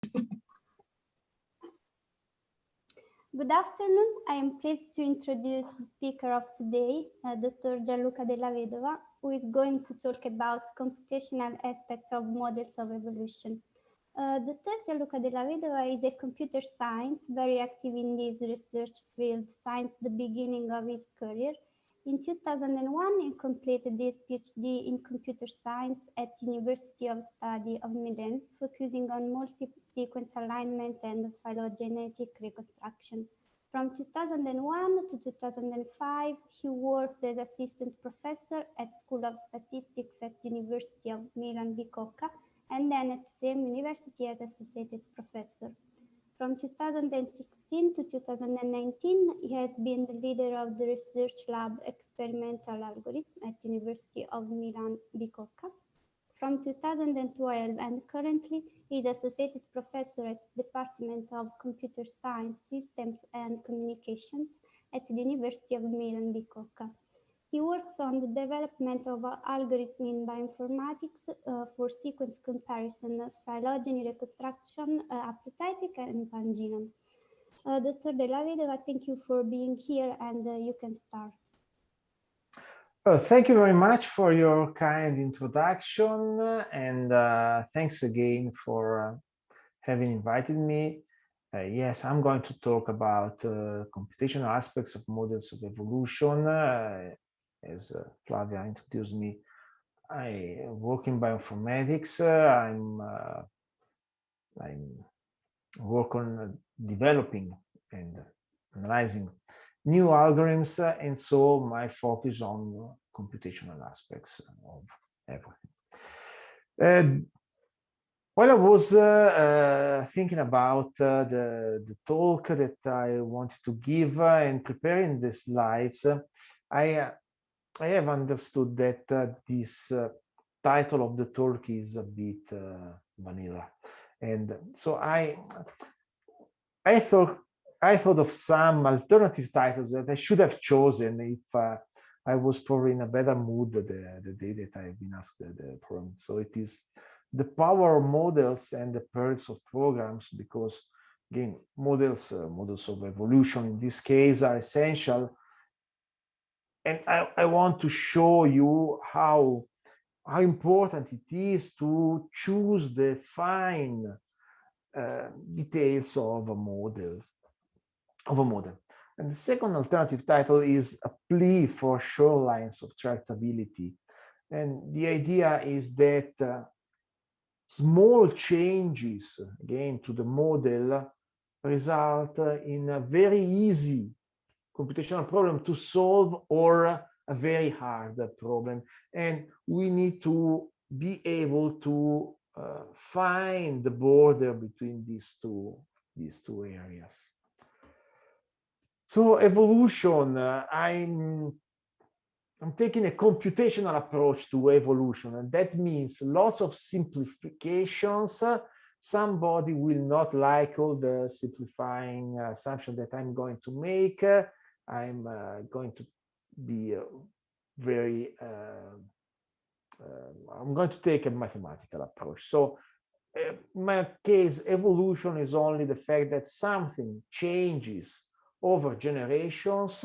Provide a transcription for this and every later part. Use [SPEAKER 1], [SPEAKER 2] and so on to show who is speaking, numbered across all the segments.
[SPEAKER 1] Good afternoon. I am pleased to introduce the speaker of today, Dr. Gianluca Della Vedova, who is going to talk about computational aspects of models of evolution. Dr. Gianluca Della Vedova is a computer science, very active in this research field since the beginning of his career. In 2001, he completed his PhD in computer science at University of Studi of Milan, focusing on multi-sequence alignment and phylogenetic reconstruction. From 2001 to 2005, he worked as assistant professor at School of Statistics at University of Milano-Bicocca, and then at the same university as associate professor. From 2016 to 2019, he has been the leader of the research lab Experimental Algorithms at University of Milan-Bicocca. From 2012 and currently, he is associate professor at the Department of Computer Science, Systems and Communications at the University of Milan-Bicocca. He works on the development of algorithms in bioinformatics for sequence comparison, phylogeny reconstruction, haplotypic, and pangenome. Dr. Della Vedova, thank you for being here, and you can start.
[SPEAKER 2] Thank you very much for your kind introduction, and thanks again for having invited me. Yes, I'm going to talk about computational aspects of models of evolution. As Flavia introduced me, I work in bioinformatics. I'm work on developing and analyzing new algorithms, and so my focus on computational aspects of everything. While I was thinking about the talk that I wanted to give and preparing the slides, I have understood that this title of the talk is a bit vanilla, and so I thought of some alternative titles that I should have chosen if I was probably in a better mood the day that I've been asked the problem. So it is the power of models and the perils of programs, because again, models of evolution in this case are essential. And I want to show you how important it is to choose the fine details of a model. And the second alternative title is a plea for shorelines of tractability. And the idea is that small changes, again, to the model result in a very easy computational problem to solve or a very hard problem. And we need to be able to find the border between these two areas. So evolution, I'm taking a computational approach to evolution, and that means lots of simplifications. Somebody will not like all the simplifying assumptions that I'm going to make. I'm going to be I'm going to take a mathematical approach. So in my case, evolution is only the fact that something changes over generations,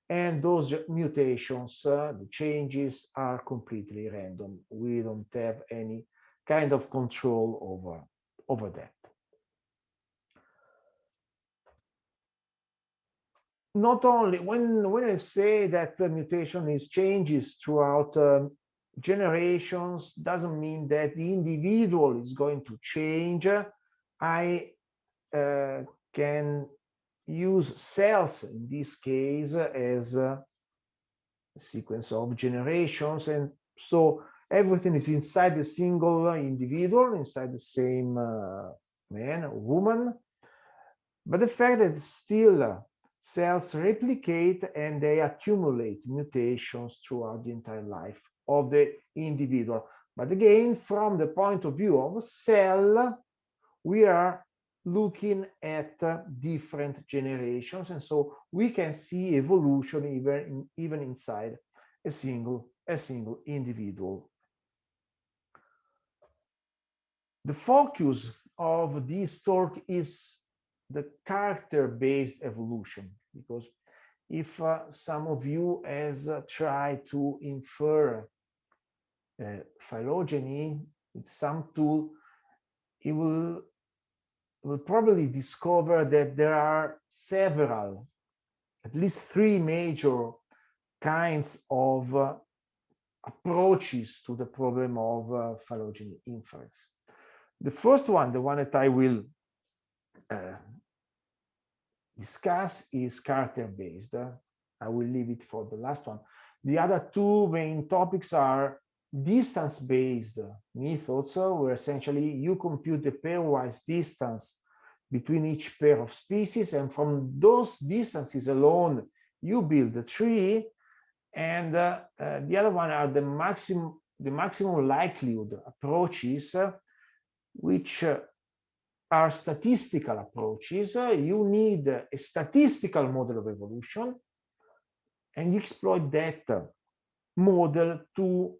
[SPEAKER 2] and those mutations, the changes, are completely random. We don't have any kind of control over that. Not only when I say that the mutation is changes throughout generations, doesn't mean that the individual is going to change. I can use cells in this case as a sequence of generations, and so everything is inside a single individual, inside the same man or woman. But the fact that still cells replicate and they accumulate mutations throughout the entire life of the individual. But again, from the point of view of a cell, we are looking at different generations, and so we can see evolution even inside a single individual. The focus of this talk is the character-based evolution, because if some of you has tried to infer phylogeny with some tool, it will probably discover that there are several, at least 3 major kinds of approaches to the problem of phylogeny inference. The first one, the one that I will discuss, is character-based. I will leave it for the last one. The other 2 main topics are distance-based methods, where essentially you compute the pairwise distance between each pair of species, and from those distances alone, you build a tree. And the other one are the maximum likelihood approaches, which are statistical approaches. You need a statistical model of evolution, and you exploit that model to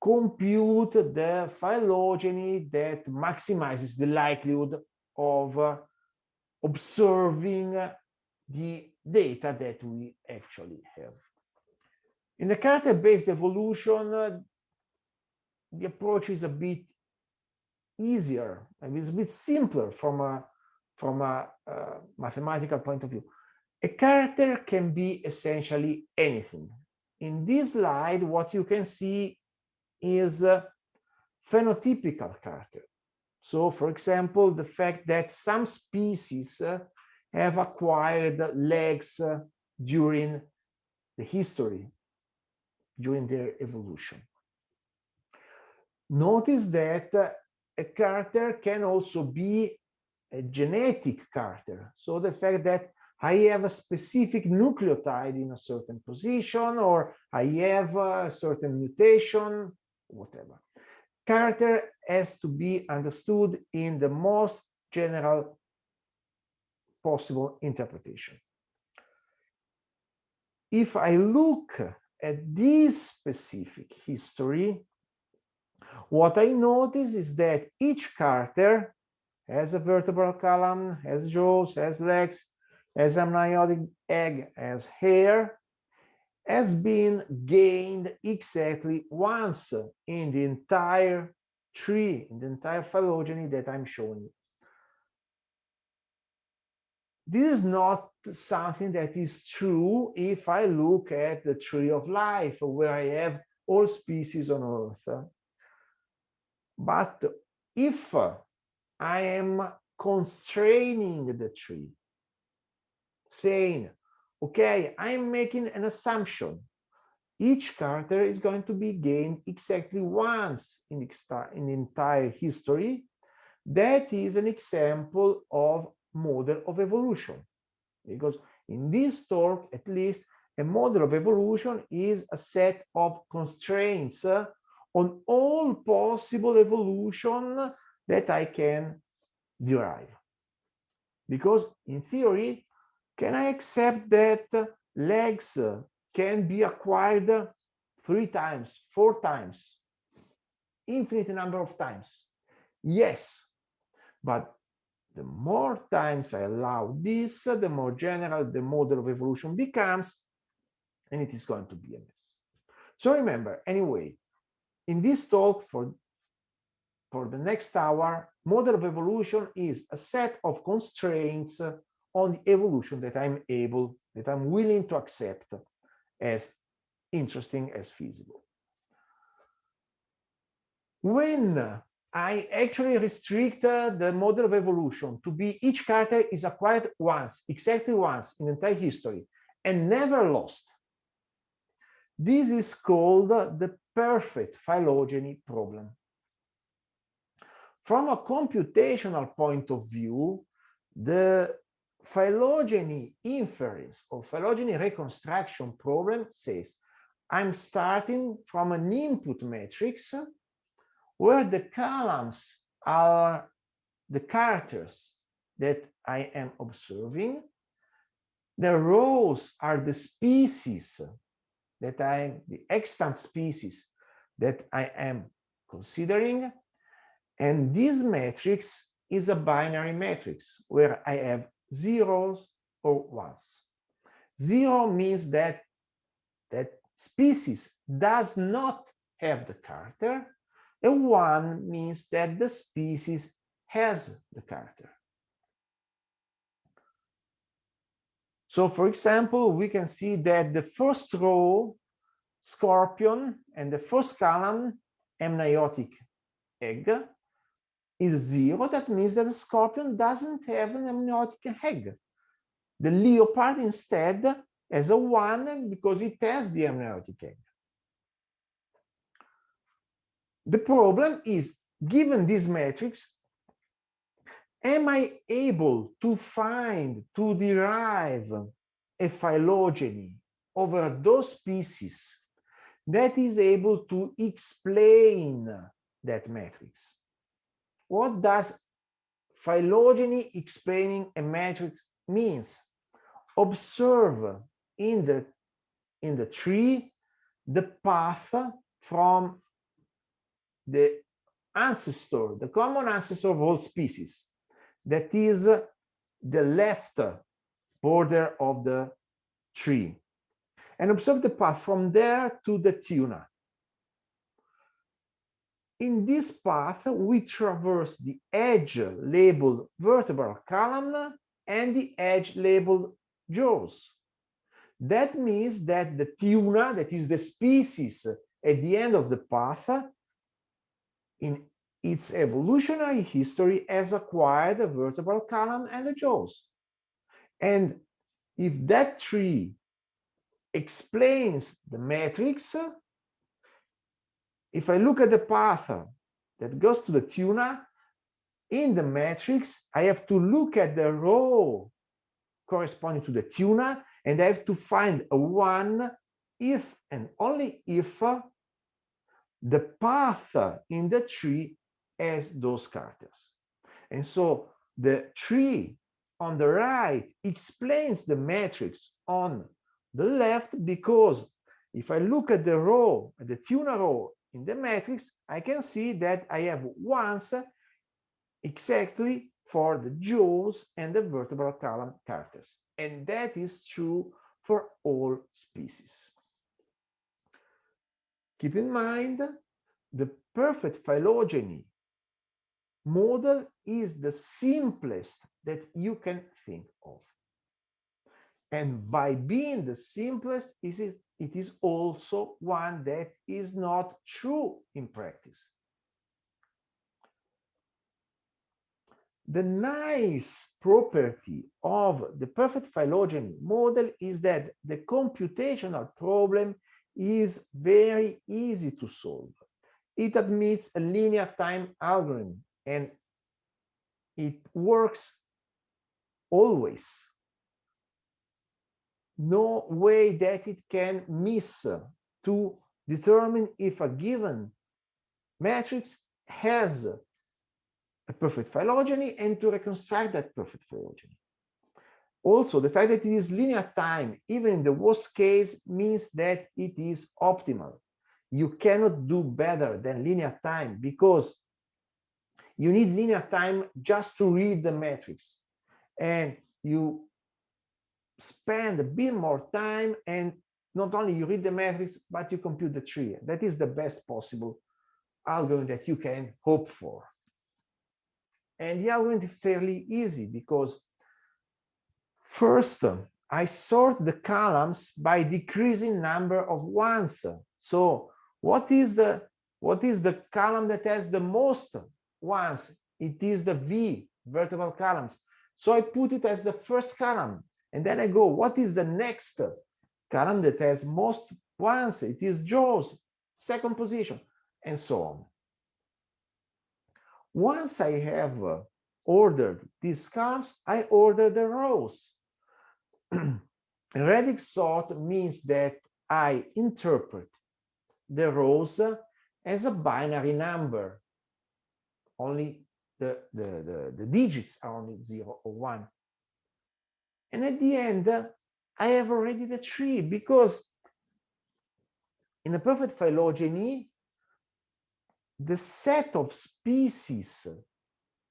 [SPEAKER 2] compute the phylogeny that maximizes the likelihood of observing the data that we actually have. In the character-based evolution, the approach is a bit easier, and it's a bit simpler from a mathematical point of view. A character can be essentially anything. In this slide, what you can see is a phenotypical character. So, for example, the fact that some species have acquired legs during the history, during their evolution. Notice that a character can also be a genetic character. So the fact that I have a specific nucleotide in a certain position, or I have a certain mutation, whatever. Character has to be understood in the most general possible interpretation. If I look at this specific history, what I notice is that each character has a vertebral column, has jaws, has legs, has amniotic egg, has hair, has been gained exactly once in the entire tree, in the entire phylogeny that I'm showing you. This is not something that is true if I look at the tree of life, where I have all species on Earth. But if I am constraining the tree, saying, okay, I'm making an assumption, each character is going to be gained exactly once in the entire history, that is an example of model of evolution. Because in this talk, at least, a model of evolution is a set of constraints on all possible evolution that I can derive. Because in theory, can I accept that legs can be acquired 3 times, 4 times, infinite number of times? Yes, but the more times I allow this, the more general the model of evolution becomes, and it is going to be a mess. So remember, anyway, in this talk for the next hour, model of evolution is a set of constraints on the evolution that I'm willing to accept as interesting, as feasible. When I actually restrict the model of evolution to be each character is acquired once, exactly once in the entire history, and never lost, this is called the perfect phylogeny problem. From a computational point of view, the phylogeny inference or phylogeny reconstruction problem says, I'm starting from an input matrix where the columns are the characters that I am observing. The rows are the species the extant species that I am considering. And this matrix is a binary matrix where I have zeros or ones. Zero means that species does not have the character, and one means that the species has the character. So, for example, we can see that the first row, scorpion, and the first column, amniotic egg, is 0. That means that the scorpion doesn't have an amniotic egg. The leopard instead has a 1 because it has the amniotic egg. The problem is, given this matrix, am I able to derive a phylogeny over those species that is able to explain that matrix? What does phylogeny explaining a matrix means? Observe in the tree the path from the ancestor, the common ancestor of all species. That is the left border of the tree. And observe the path from there to the tuna. In this path, we traverse the edge labeled vertebral column and the edge labeled jaws. That means that the tuna, that is the species at the end of the path, in its evolutionary history has acquired a vertebral column and the jaws. And if that tree explains the matrix, if I look at the path that goes to the tuna, in the matrix, I have to look at the row corresponding to the tuna, and I have to find a 1 if and only if the path in the tree has those characters. And so the tree on the right explains the matrix on the left, because if I look at the row, at the tuna row in the matrix, I can see that I have ones exactly for the jaws and the vertebral column characters. And that is true for all species. Keep in mind, the perfect phylogeny model is the simplest that you can think of. And by being the simplest, it is also one that is not true in practice. The nice property of the perfect phylogeny model is that the computational problem is very easy to solve. It admits a linear time algorithm, and it works always. No way that it can miss to determine if a given matrix has a perfect phylogeny and to reconstruct that perfect phylogeny. Also, the fact that it is linear time, even in the worst case, means that it is optimal. You cannot do better than linear time, because you need linear time just to read the matrix. And you spend a bit more time, and not only you read the matrix, but you compute the tree. That is the best possible algorithm that you can hope for. And the algorithm is fairly easy, because first, I sort the columns by decreasing number of ones. So what is the column that has the most ones? It is the V, vertebral columns. So I put it as the first column, and then I go, what is the next column that has most ones? It is jaws, second position, and so on. Once I have ordered these columns, I order the rows. Radix sort means that I interpret the rows as a binary number. Only the digits are only 0 or 1. And at the end, I have already the tree, because in a perfect phylogeny, the set of species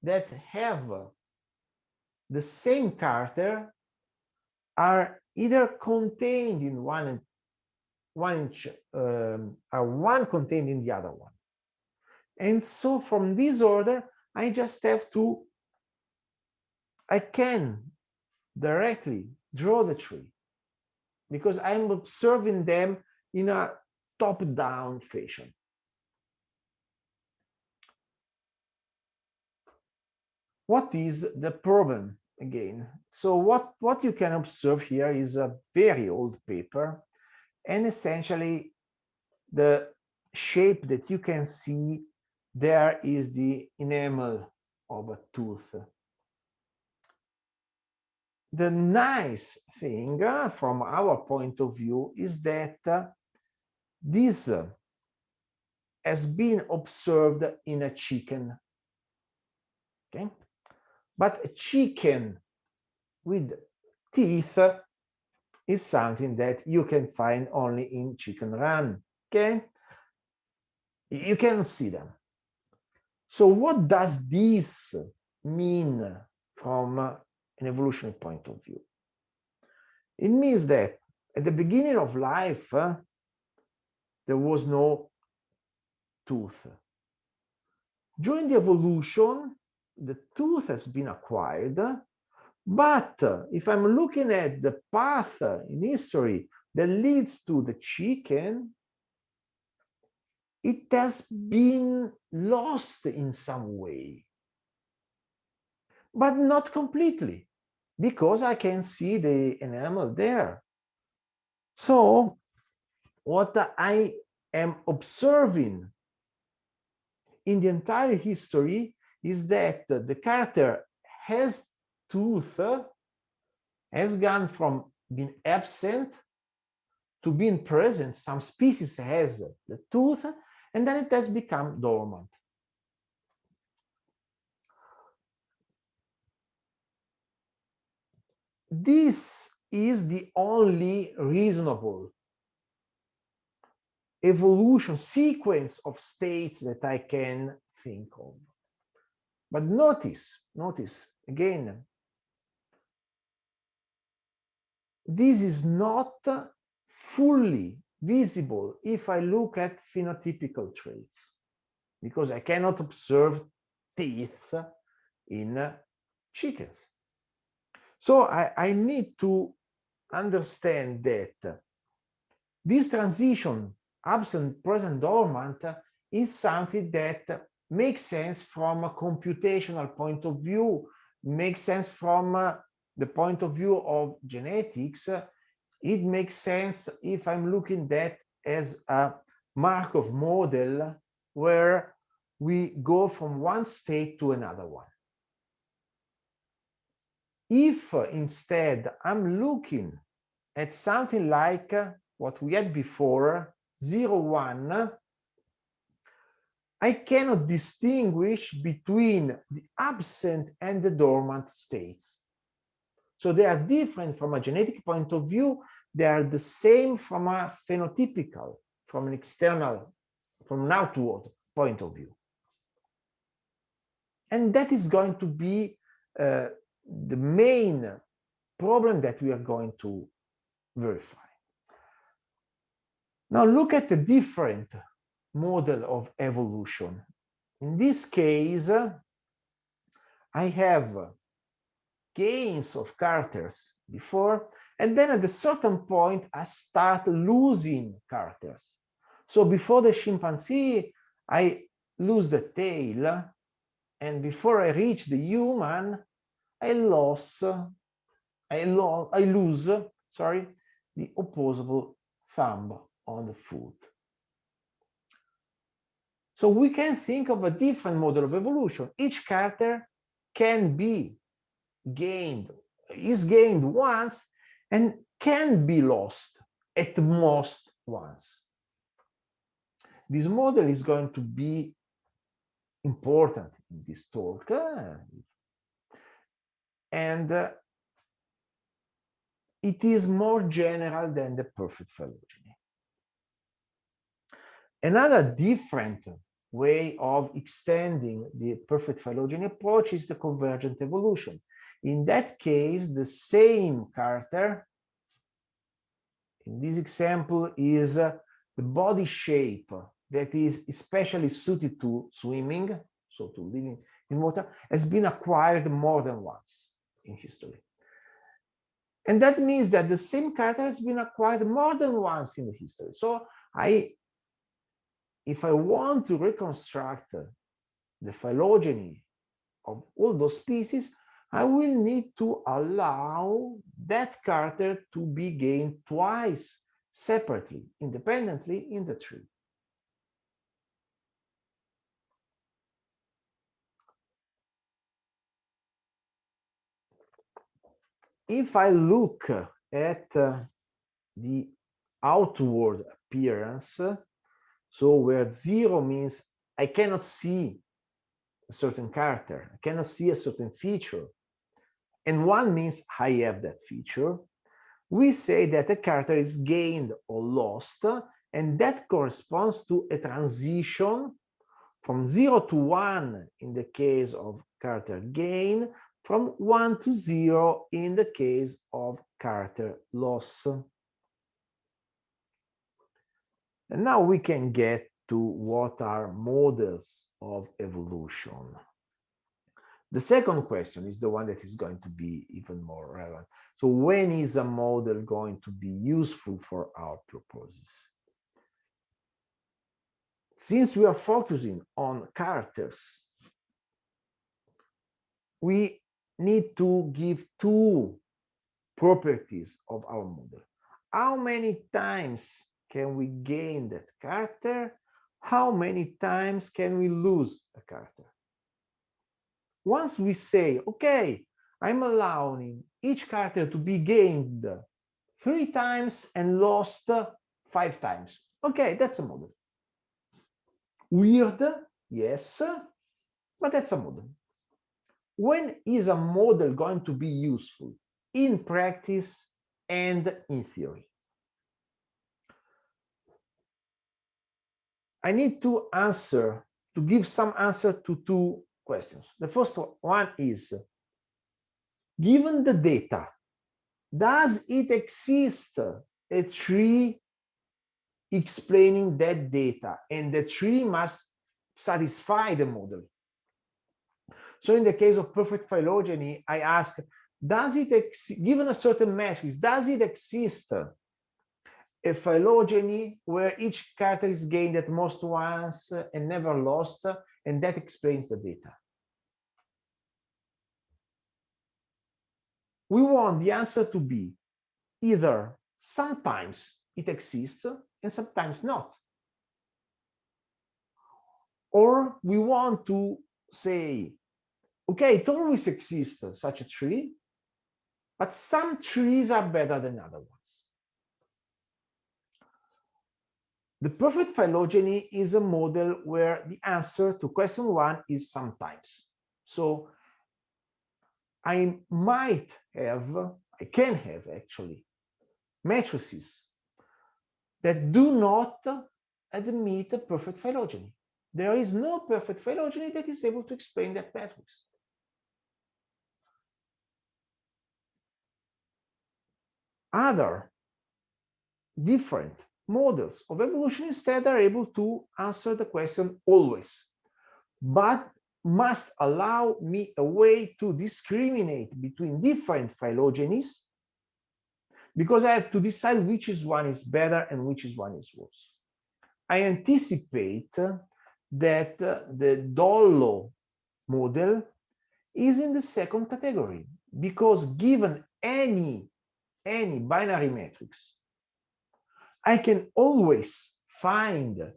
[SPEAKER 2] that have the same character are either contained in one contained in the other one. And so from this order, I can directly draw the tree because I'm observing them in a top-down fashion. What is the problem again? So what you can observe here is a very old paper, and essentially the shape that you can see there is the enamel of a tooth. The nice thing from our point of view is that this has been observed in a chicken. Okay, but a chicken with teeth is something that you can find only in chicken run. Okay, you cannot see them. So what does this mean from an evolutionary point of view? It means that at the beginning of life, there was no tooth. During the evolution, the tooth has been acquired, but if I'm looking at the path in history that leads to the chicken, it has been lost in some way, but not completely, because I can see the enamel there. So what I am observing in the entire history is that the character has tooth has gone from being absent to being present. Some species has the tooth, and then it has become dormant. This is the only reasonable evolution sequence of states that I can think of. But notice again, this is not fully visible if I look at phenotypical traits, because I cannot observe teeth in chickens. So I need to understand that this transition absent, present, dormant is something that makes sense from a computational point of view, makes sense from the point of view of genetics. It makes sense if I'm looking at that as a Markov model where we go from one state to another one. If instead I'm looking at something like what we had before, 0, 1, I cannot distinguish between the absent and the dormant states. So they are different from a genetic point of view. They are the same from a phenotypical, from an external, from an outward point of view. And that is going to be the main problem that we are going to verify. Now look at the different model of evolution. In this case, I have gains of characters before, and then at a certain point, I start losing characters. So before the chimpanzee, I lose the tail, and before I reach the human, I lose the opposable thumb on the foot. So we can think of a different model of evolution. Each character can be gained, is gained once, and can be lost at most once. This model is going to be important in this talk, and it is more general than the perfect phylogeny. Another different way of extending the perfect phylogeny approach is the convergent evolution. In that case, the same character, in this example, is the body shape that is especially suited to swimming, so to living in water, has been acquired more than once in history. And that means that the same character has been acquired more than once in the history. So if I want to reconstruct the phylogeny of all those species, I will need to allow that character to be gained twice separately, independently in the tree. If I look at the outward appearance, so where 0 means I cannot see a certain character, I cannot see a certain feature, and 1 means I have that feature, we say that a character is gained or lost, and that corresponds to a transition from 0 to 1 in the case of character gain, from 1 to 0 in the case of character loss. And now we can get to what are models of evolution. The second question is the one that is going to be even more relevant. So when is a model going to be useful for our purposes? Since we are focusing on characters, we need to give two properties of our model. How many times can we gain that character? How many times can we lose a character? Once we say, okay, I'm allowing each character to be gained 3 times and lost 5 times. Okay, that's a model. Weird, yes, but that's a model. When is a model going to be useful? In practice and in theory. I need to give some answer to 2 questions. The first one is, given the data, does it exist a tree explaining that data? And the tree must satisfy the model. So in the case of perfect phylogeny, I ask, does it given a certain matrix, does it exist a phylogeny where each character is gained at most once and never lost, and that explains the data? We want the answer to be either sometimes it exists and sometimes not. Or we want to say, okay, it always exists, such a tree, but some trees are better than other ones. The perfect phylogeny is a model where the answer to question 1 is sometimes. So I can have actually matrices that do not admit a perfect phylogeny. There is no perfect phylogeny that is able to explain that matrix. Other different models of evolution instead are able to answer the question always, but must allow me a way to discriminate between different phylogenies, because I have to decide which one is better and which one is worse. I anticipate that the Dollo model is in the second category, because given any binary matrix, I can always find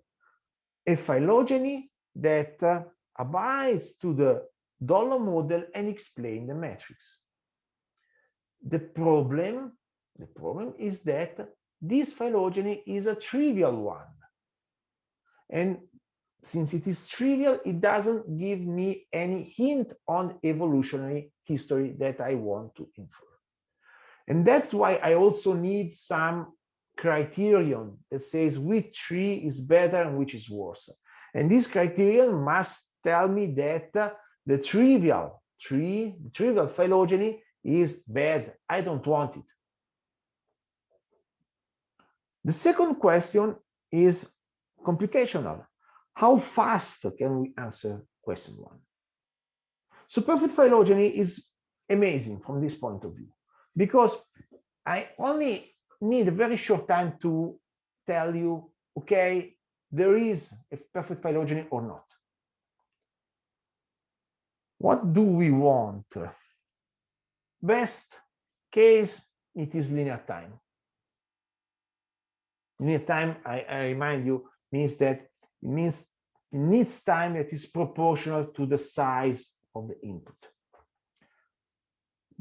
[SPEAKER 2] a phylogeny that abides to the Dollo model and explain the matrix. The problem is that this phylogeny is a trivial one. And since it is trivial, it doesn't give me any hint on evolutionary history that I want to infer. And that's why I also need some criterion that says which tree is better and which is worse. And this criterion must tell me that the trivial phylogeny is bad. I don't want it. The second question is computational. How fast can we answer question 1? So perfect phylogeny is amazing from this point of view, because I only need a very short time to tell you, okay, there is a perfect phylogeny or not. What do we want? Best case, it is linear time. Linear time, I remind you, means that it needs time that is proportional to the size of the input.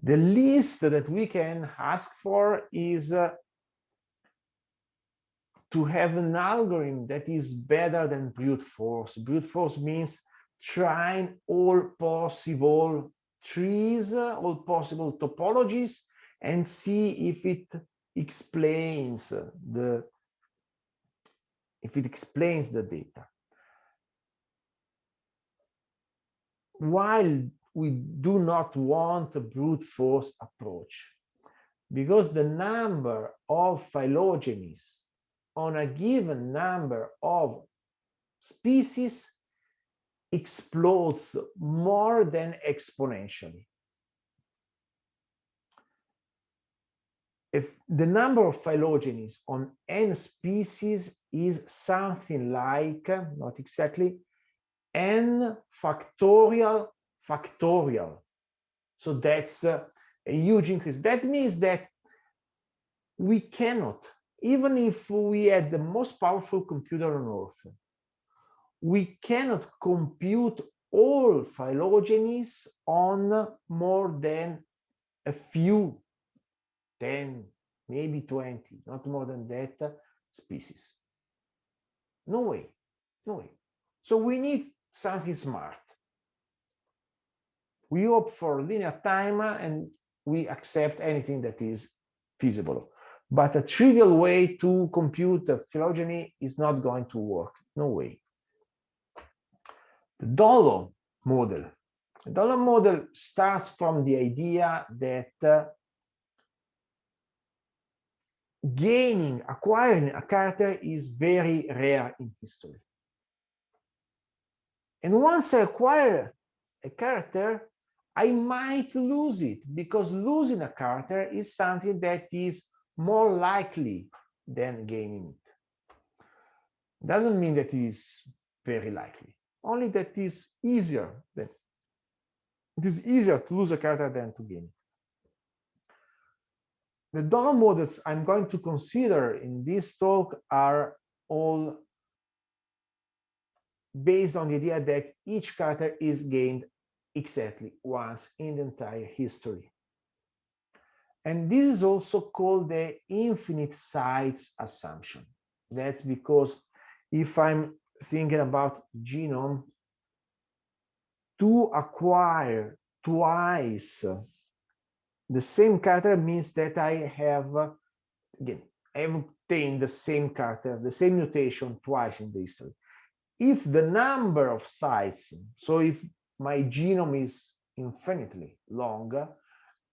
[SPEAKER 2] The least that we can ask for is to have an algorithm that is better than brute force. Brute force means trying all possible trees, all possible topologies, and see if it explains the data. While we do not want a brute force approach, because the number of phylogenies on a given number of species explodes more than exponentially. If the number of phylogenies on n species is something like, not exactly, n factorial. So that's a huge increase. That means that we cannot, even if we had the most powerful computer on Earth, we cannot compute all phylogenies on more than a few, 10, maybe 20, not more than that, species. No way, no way. So we need something smart. We opt for linear time and we accept anything that is feasible. But a trivial way to compute the phylogeny is not going to work. No way. The Della model. The Della model starts from the idea that acquiring a character is very rare in history. And once I acquire a character, I might lose it, because losing a character is something that is more likely than gaining it. Doesn't mean that it is very likely, only that it is easier to lose a character than to gain it. The Della models I'm going to consider in this talk are all based on the idea that each character is gained exactly once in the entire history. And this is also called the infinite sites assumption. That's because if I'm thinking about genome, to acquire twice the same character means that I have, again, I have obtained the same character, the same mutation twice in the history. If the number of sites, so if my genome is infinitely long,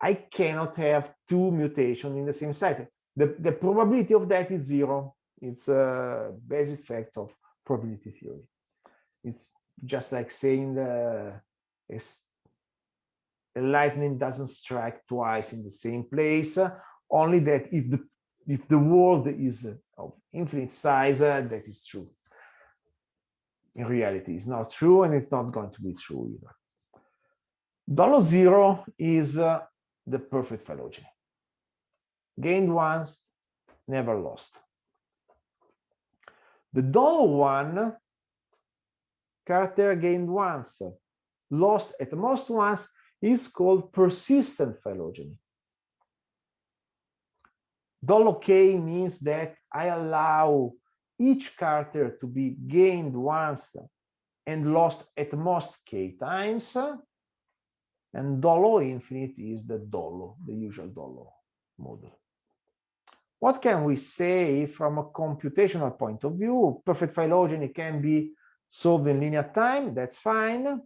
[SPEAKER 2] I cannot have two mutations in the same site. The probability of that is 0. It's a basic fact of probability theory. It's just like saying a lightning doesn't strike twice in the same place, only that if the world is of infinite size, that is true. In reality, it's not true, and it's not going to be true either. Della 0 is the perfect phylogeny. Gained once, never lost. The Della 1, character gained once, lost at most once, is called persistent phylogeny. Della K means that I allow each character to be gained once and lost at most k times, and Della infinite is the Della, the usual Della model. What can we say from a computational point of view? Perfect phylogeny can be solved in linear time, that's fine.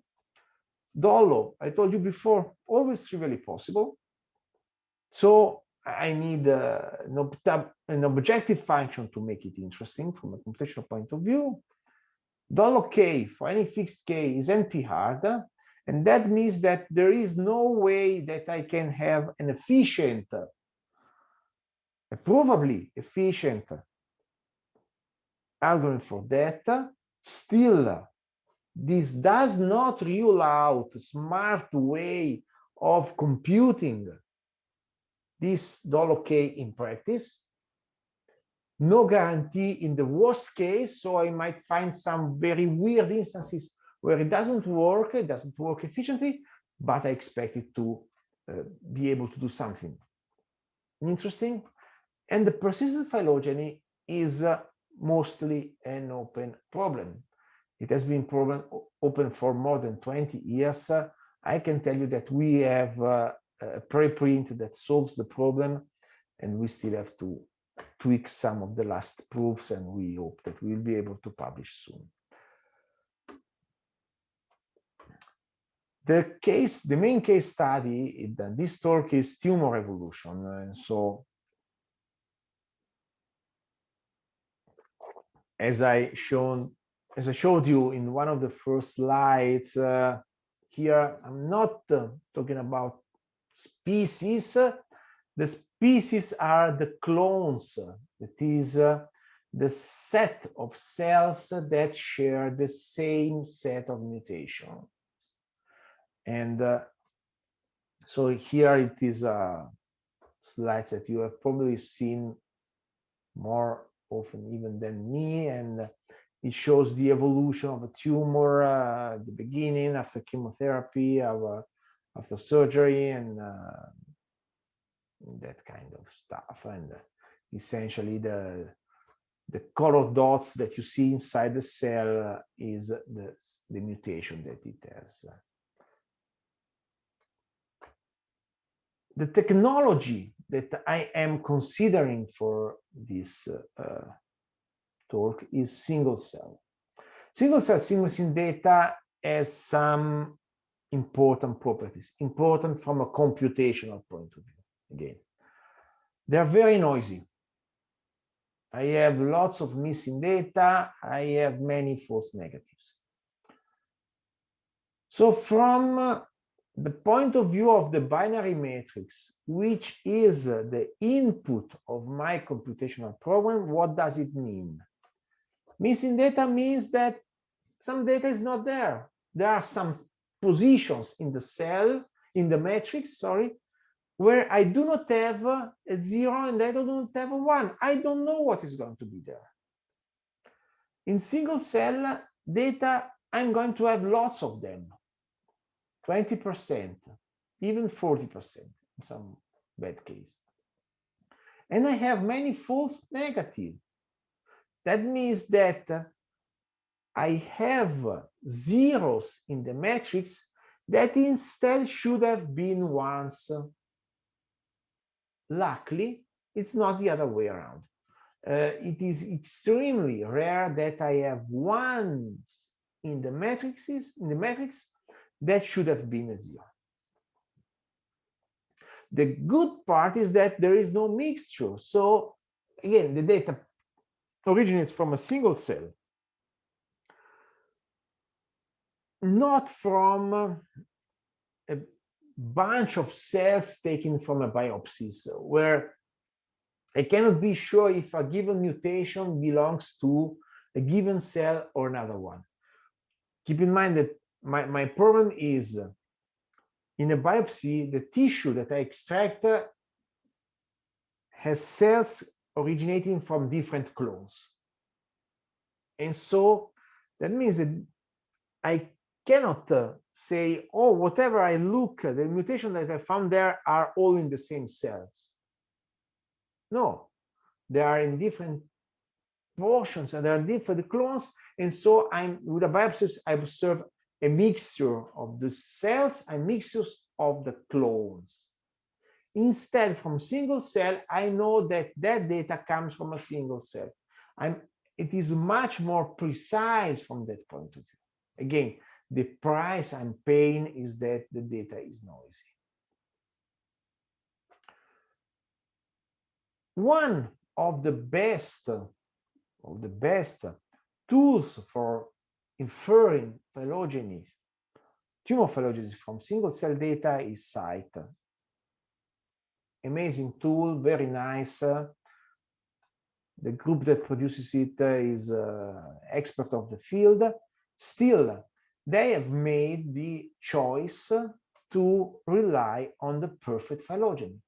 [SPEAKER 2] Dollo, I told you before, always trivially possible. So I need an objective function to make it interesting from a computational point of view. Dollo k for any fixed k is NP-hard, and that means that there is no way that I can have an efficient, a provably efficient algorithm for that. Still, this does not rule out a smart way of computing this Dollo k in practice. No guarantee in the worst case, so I might find some very weird instances where it doesn't work efficiently, but I expect it to be able to do something interesting. And the persistent phylogeny is mostly an open problem. It has been open for more than 20 years. I can tell you that we have a preprint that solves the problem, and we still have to tweak some of the last proofs, and we hope that we'll be able to publish soon. The main case study in this talk is tumor evolution. And so, as I showed you in one of the first slides, here I'm not talking about species. The species are the clones. That is the set of cells that share the same set of mutations. And so here it is slides that you have probably seen more often even than me, and it shows the evolution of a tumor at the beginning, after chemotherapy, after surgery, and that kind of stuff. And essentially the colored dots that you see inside the cell is the mutation that it has. The technology that I am considering for this talk is single cell. Single cell sequencing data has some important properties, important from a computational point of view. Again, they're very noisy. I have lots of missing data. I have many false negatives. So from the point of view of the binary matrix, which is the input of my computational program, what does it mean? Missing data means that some data is not there. There are some positions in the cell, in the matrix, sorry, where I do not have a 0 and I do not have a 1. I don't know what is going to be there. In single cell data, I'm going to have lots of them. 20%, even 40% in some bad case. And I have many false negatives. That means that I have zeros in the matrix that instead should have been ones. Luckily, it's not the other way around. It is extremely rare that I have ones in the matrix that should have been a 0. The good part is that there is no mixture. So again, the data originates from a single cell, not from a bunch of cells taken from a biopsy, where I cannot be sure if a given mutation belongs to a given cell or another one. Keep in mind that my problem is in a biopsy, the tissue that I extract has cells originating from different clones. And so that means that I cannot say, oh, whatever I look, the mutation that I found there are all in the same cells. No, they are in different portions and there are different clones. And so with a biopsy, I observe a mixture of the cells and mixtures of the clones. Instead, from single cell, I know that that data comes from a single cell. I'm it is much more precise from that point of view. Again, the price I'm paying is that the data is noisy. One of the best tools for inferring phylogenies, tumor phylogenies from single cell data is CITE. Amazing tool, very nice. The group that produces it is expert of the field. Still, they have made the choice to rely on the perfect phylogeny.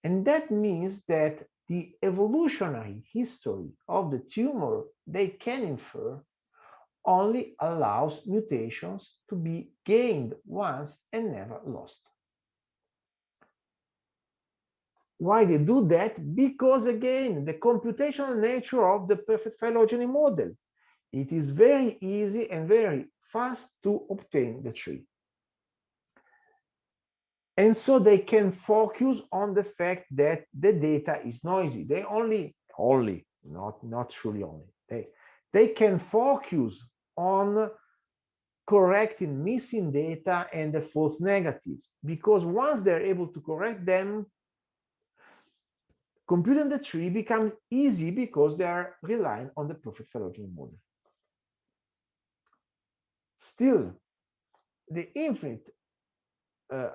[SPEAKER 2] And that means that the evolutionary history of the tumor they can infer only allows mutations to be gained once and never lost. Why they do that? Because, again, the computational nature of the perfect phylogeny model. It is very easy and very fast to obtain the tree. And so they can focus on the fact that the data is noisy. They not truly only. They can focus on correcting missing data and the false negatives, because once they're able to correct them, computing the tree becomes easy because they are relying on the perfect phylogeny model. Still, the infinite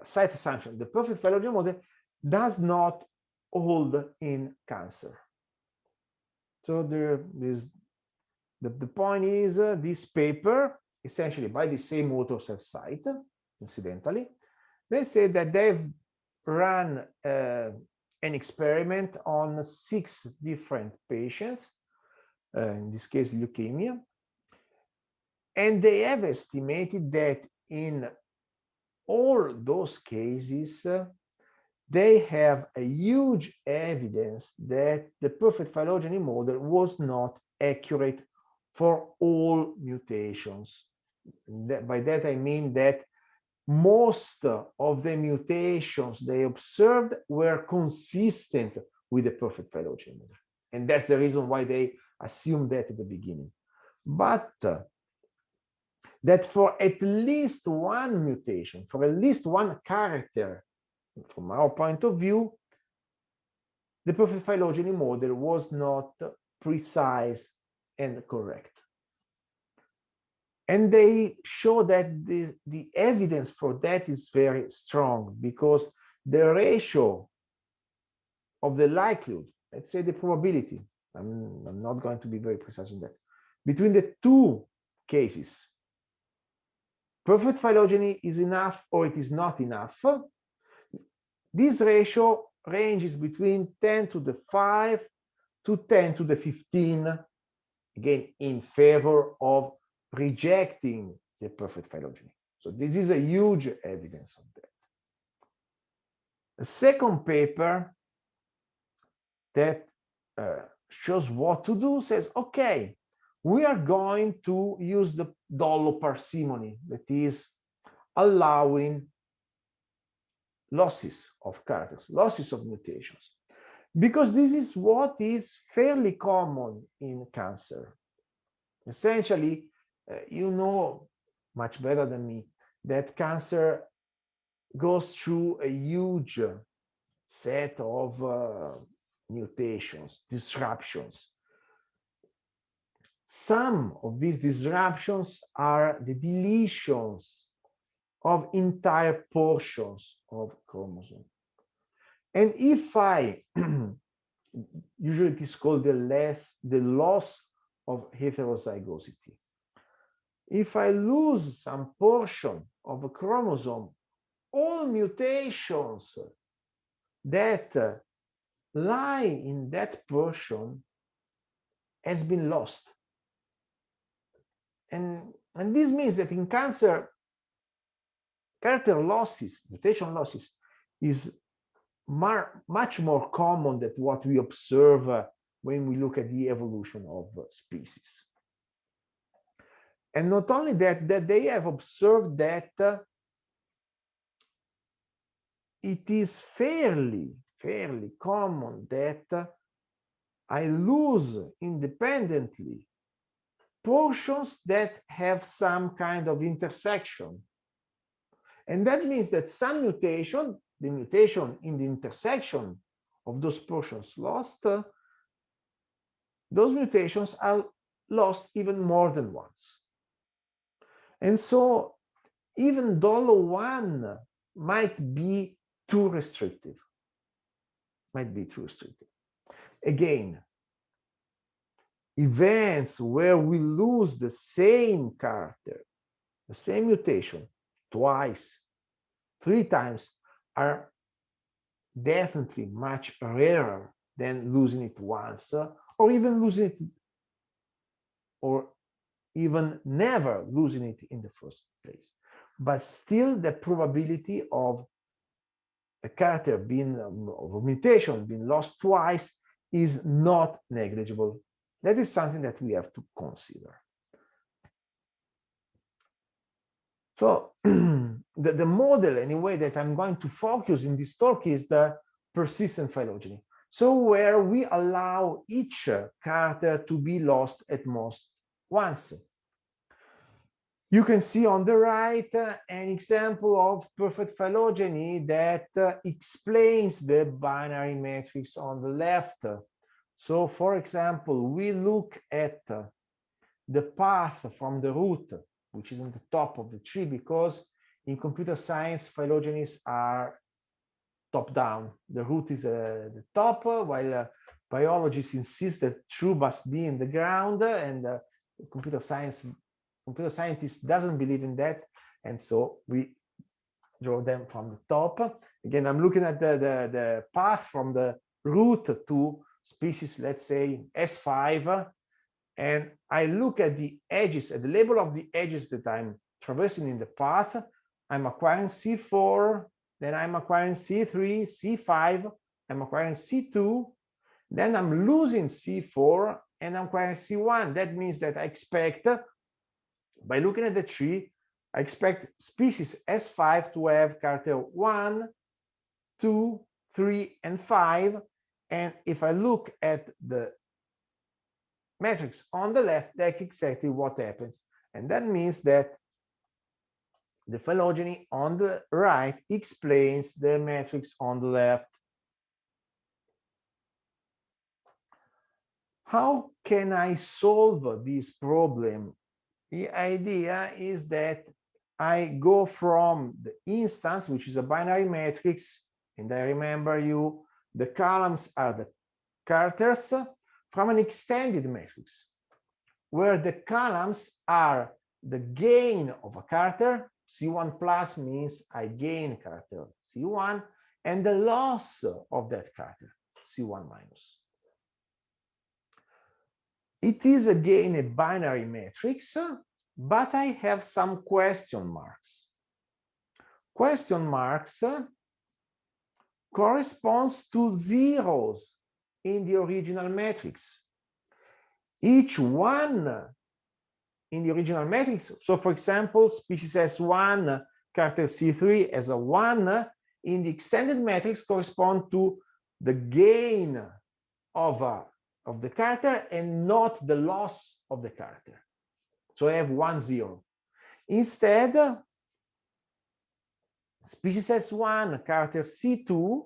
[SPEAKER 2] site assumption, the perfect phylogeny model, does not hold in cancer. So the point is, this paper, essentially by the same authors at CITE, incidentally, they say that they've run an experiment on 6 different patients, in this case leukemia, and they have estimated that in all those cases they have a huge evidence that the perfect phylogeny model was not accurate for all mutations. By that I mean that most of the mutations they observed were consistent with the perfect phylogeny model. And that's the reason why they assumed that at the beginning. But that for at least one mutation, for at least one character, from our point of view, the perfect phylogeny model was not precise and correct. And they show that the evidence for that is very strong, because the ratio of the likelihood, let's say the probability, I'm not going to be very precise on that, between the two cases, perfect phylogeny is enough or it is not enough, this ratio ranges between 10 to the 5 to 10 to the 15, again, in favor of rejecting the perfect phylogeny. So this is a huge evidence of that. The second paper that shows what to do says, okay, we are going to use the Dollo parsimony, that is allowing losses of characters, losses of mutations, because this is what is fairly common in cancer. Essentially, you know much better than me that cancer goes through a huge set of mutations, disruptions. Some of these disruptions are the deletions of entire portions of chromosome. And if I, usually it is called the loss of heterozygosity. If I lose some portion of a chromosome, all mutations that lie in that portion has been lost. And this means that in cancer, character losses, mutation losses, is much more common than what we observe when we look at the evolution of species. And not only that, they have observed that it is fairly common that I lose independently portions that have some kind of intersection. And that means that some mutation, the mutation in the intersection of those portions lost, those mutations are lost even more than once. And so even DOLO1 might be too restrictive. Again, events where we lose the same character, the same mutation, twice, 3 times, are definitely much rarer than losing it once, or even losing it, or even never losing it in the first place. But still, the probability of a character being, of a mutation being lost twice is not negligible. That is something that we have to consider. So the model, anyway, that I'm going to focus in this talk is the persistent phylogeny. So where we allow each character to be lost at most once. You can see on the right an example of perfect phylogeny that explains the binary matrix on the left. So, for example, we look at the path from the root, which is on the top of the tree, because in computer science, phylogenies are top-down. The root is the top, while biologists insist that true must be in the ground, and computer scientist doesn't believe in that, and so we draw them from the top. Again, I'm looking at the path from the root to species, let's say S5, and I look at the edges, at the label of the edges that I'm traversing in the path. I'm acquiring C4, then I'm acquiring C3, C5, I'm acquiring C2, then I'm losing C4, and I'm acquiring C1. That means that I expect, by looking at the tree, I expect species S5 to have character 1, 2, 3, and 5. And if I look at the matrix on the left, that's exactly what happens. And that means that the phylogeny on the right explains the matrix on the left. How can I solve this problem? The idea is that I go from the instance, which is a binary matrix, and I remember you, the columns are the characters, from an extended matrix, where the columns are the gain of a character. C1 plus means I gain character C1, and the loss of that character, C1 minus. It is again a binary matrix, but I have some question marks. Question marks corresponds to zeros in the original matrix. Each one in the original matrix, so for example, species S1, character C3 as a 1, in the extended matrix correspond to the gain of the character and not the loss of the character. So I have 1, 0. Instead, species S1, character C2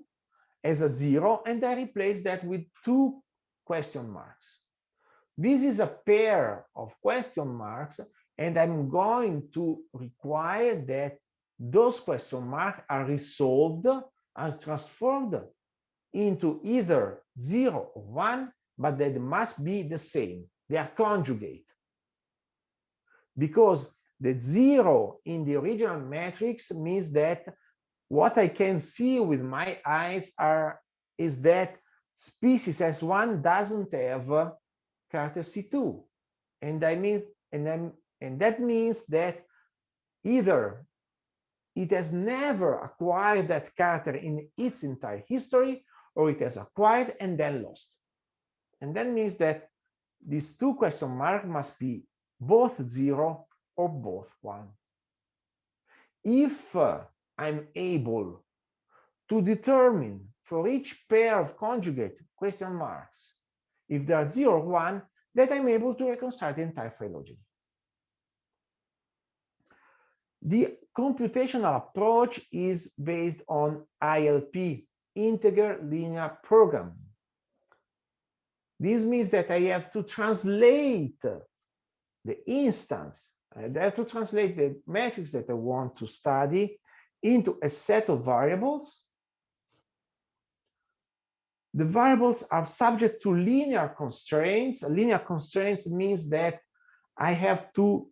[SPEAKER 2] as a 0, and I replace that with 2 question marks. This is a pair of question marks, and I'm going to require that those question marks are resolved and transformed into either 0 or 1, but they must be the same. They are conjugate. Because the 0 in the original matrix means that what I can see with my eyes is that species S1 doesn't have character C2, and that means that either it has never acquired that character in its entire history, or it has acquired and then lost. And that means that these 2 question marks must be both 0 or both 1. If I'm able to determine for each pair of conjugate question marks if they are 0 or 1, that I'm able to reconcile the entire phylogeny. The computational approach is based on ILP, integer linear programming. This means that I have to translate the instance, I have to translate the matrix that I want to study into a set of variables. The variables are subject to linear constraints. Linear constraints means that I have to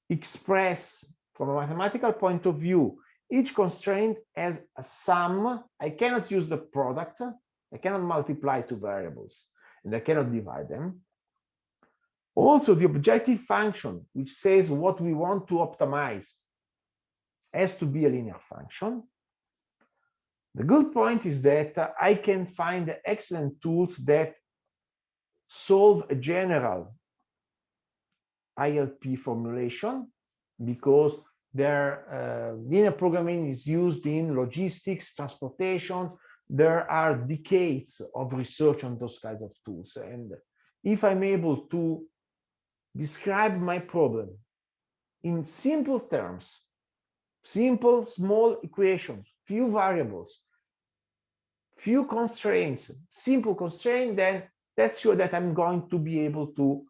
[SPEAKER 2] express, from a mathematical point of view, each constraint as a sum. I cannot use the product. I cannot multiply two variables, and I cannot divide them. Also, the objective function, which says what we want to optimize, has to be a linear function. The good point is that I can find excellent tools that solve a general ILP formulation, because their linear programming is used in logistics, transportation. There are decades of research on those kinds of tools. And if I'm able to describe my problem in simple terms, simple, small equations, few variables, few constraints, simple constraint, then that's sure that I'm going to be able to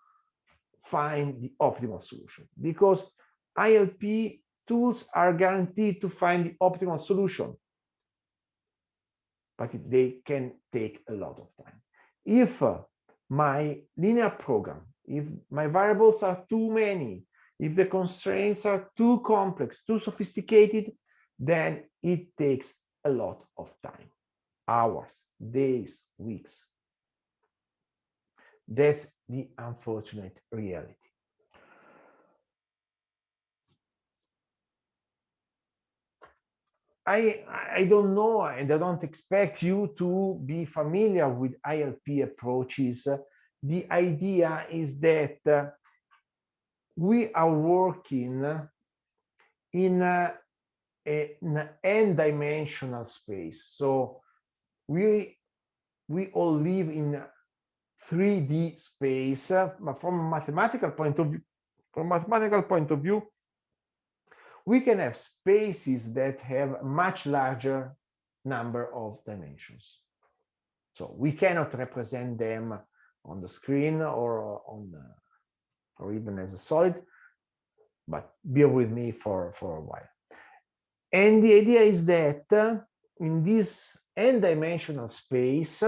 [SPEAKER 2] find the optimal solution, because ILP tools are guaranteed to find the optimal solution, but they can take a lot of time. If my linear program, if my variables are too many, if the constraints are too complex, too sophisticated, then it takes a lot of time, hours, days, weeks. That's the unfortunate reality. I don't know, and I don't expect you to be familiar with ILP approaches. The idea is that we are working in an n-dimensional space. So we all live in 3D space, but from a mathematical point of view, we can have spaces that have a much larger number of dimensions. So we cannot represent them on the screen or even as a solid, but bear with me for a while. And the idea is that in this n-dimensional space,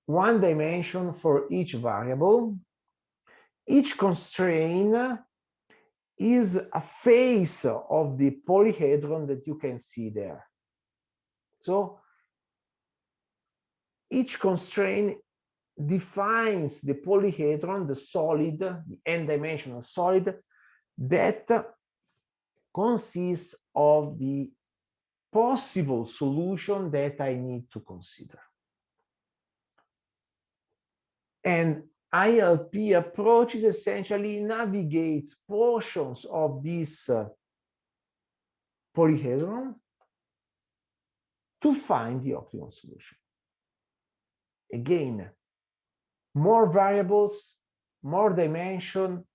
[SPEAKER 2] one dimension for each variable, each constraint is a face of the polyhedron that you can see there. So each constraint defines the polyhedron, the solid, the n-dimensional solid, that consists of the possible solution that I need to consider. And ILP approaches essentially navigates portions of this polyhedron to find the optimal solution. Again, more variables, more dimension,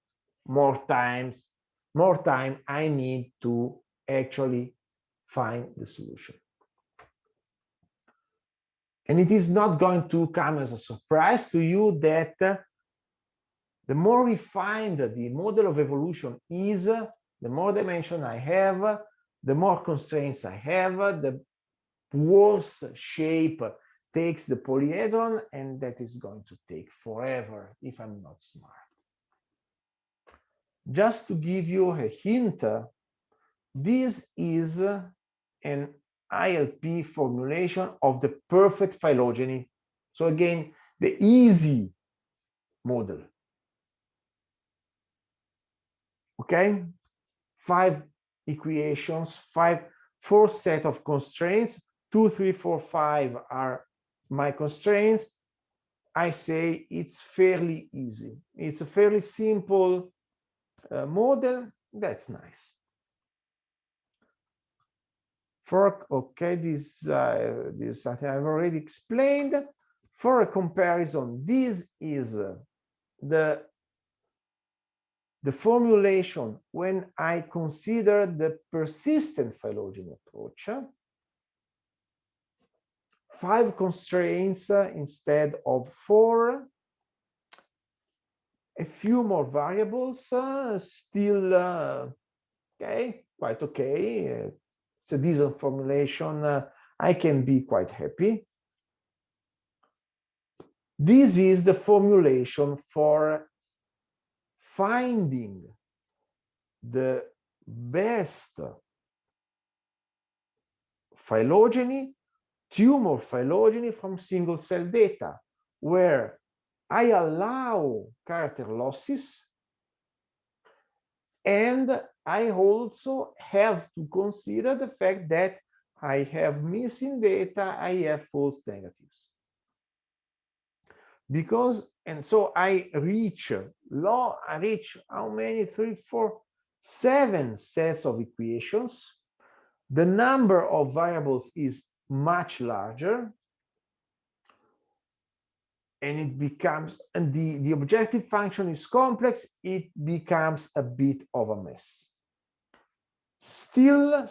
[SPEAKER 2] more time I need to actually find the solution. And it is not going to come as a surprise to you that the more refined the model of evolution is, the more dimension I have, the more constraints I have, the worse shape takes the polyhedron, and that is going to take forever if I'm not smart. Just to give you a hint, this is an ILP formulation of the perfect phylogeny. So again, the easy model. Okay, 5 equations, 4 set of constraints, 2, 3, 4, 5 are my constraints. I say it's fairly easy. It's a fairly simple model. That's nice. Okay, this I've already explained. For a comparison, this is the formulation when I consider the persistent phylogeny approach. 5 constraints instead of 4. A few more variables, still okay, quite okay. It's a decent formulation. I can be quite happy. This is the formulation for finding the best phylogeny, tumor phylogeny from single cell data, where I allow character losses, and I also have to consider the fact that I have missing data, I have false negatives. Because, and so I reach how many? 3, 4, 7 sets of equations. The number of variables is much larger, and it becomes, and the objective function is complex, it becomes a bit of a mess. Still,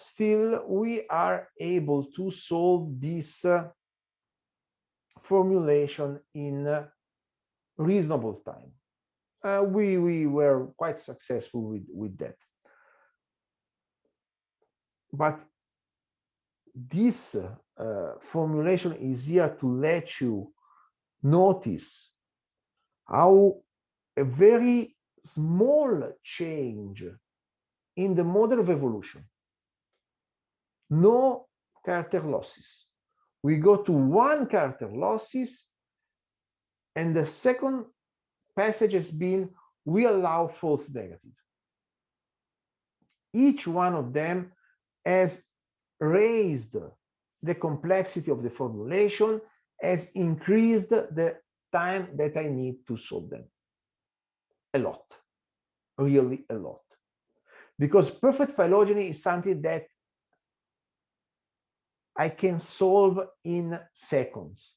[SPEAKER 2] we are able to solve this formulation in reasonable time. We were quite successful with that. But this formulation is here to let you notice how a very small change in the model of evolution, no character losses. We go to 1 character losses, and the second passage has been, we allow false negatives. Each one of them has raised the complexity of the formulation, has increased the time that I need to solve them. A lot, really a lot. Because perfect phylogeny is something that I can solve in seconds.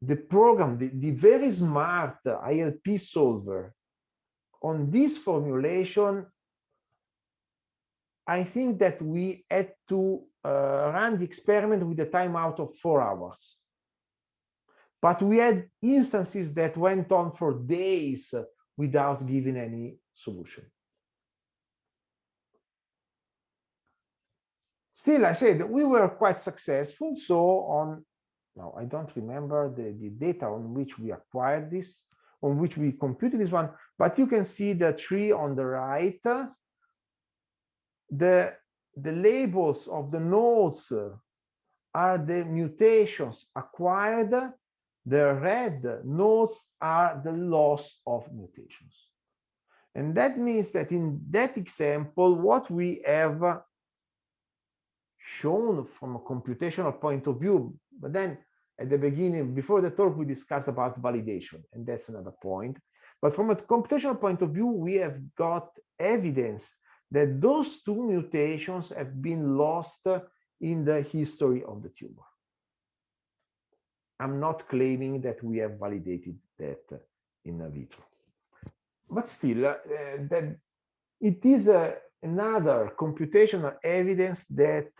[SPEAKER 2] The program, the very smart ILP solver on this formulation, I think that we had to run the experiment with a timeout of 4 hours. But we had instances that went on for days without giving any solution. Still, I said we were quite successful. So on, now I don't remember the data on which we acquired this, on which we computed this one, but you can see the tree on the right. The labels of the nodes are the mutations acquired. The red nodes are the loss of mutations. And that means that in that example, what we have shown from a computational point of view, but then at the beginning, before the talk, we discussed about validation, and that's another point. But from a computational point of view, we have got evidence that those 2 mutations have been lost in the history of the tumor. I'm not claiming that we have validated that in vitro. But still, that it is another computational evidence that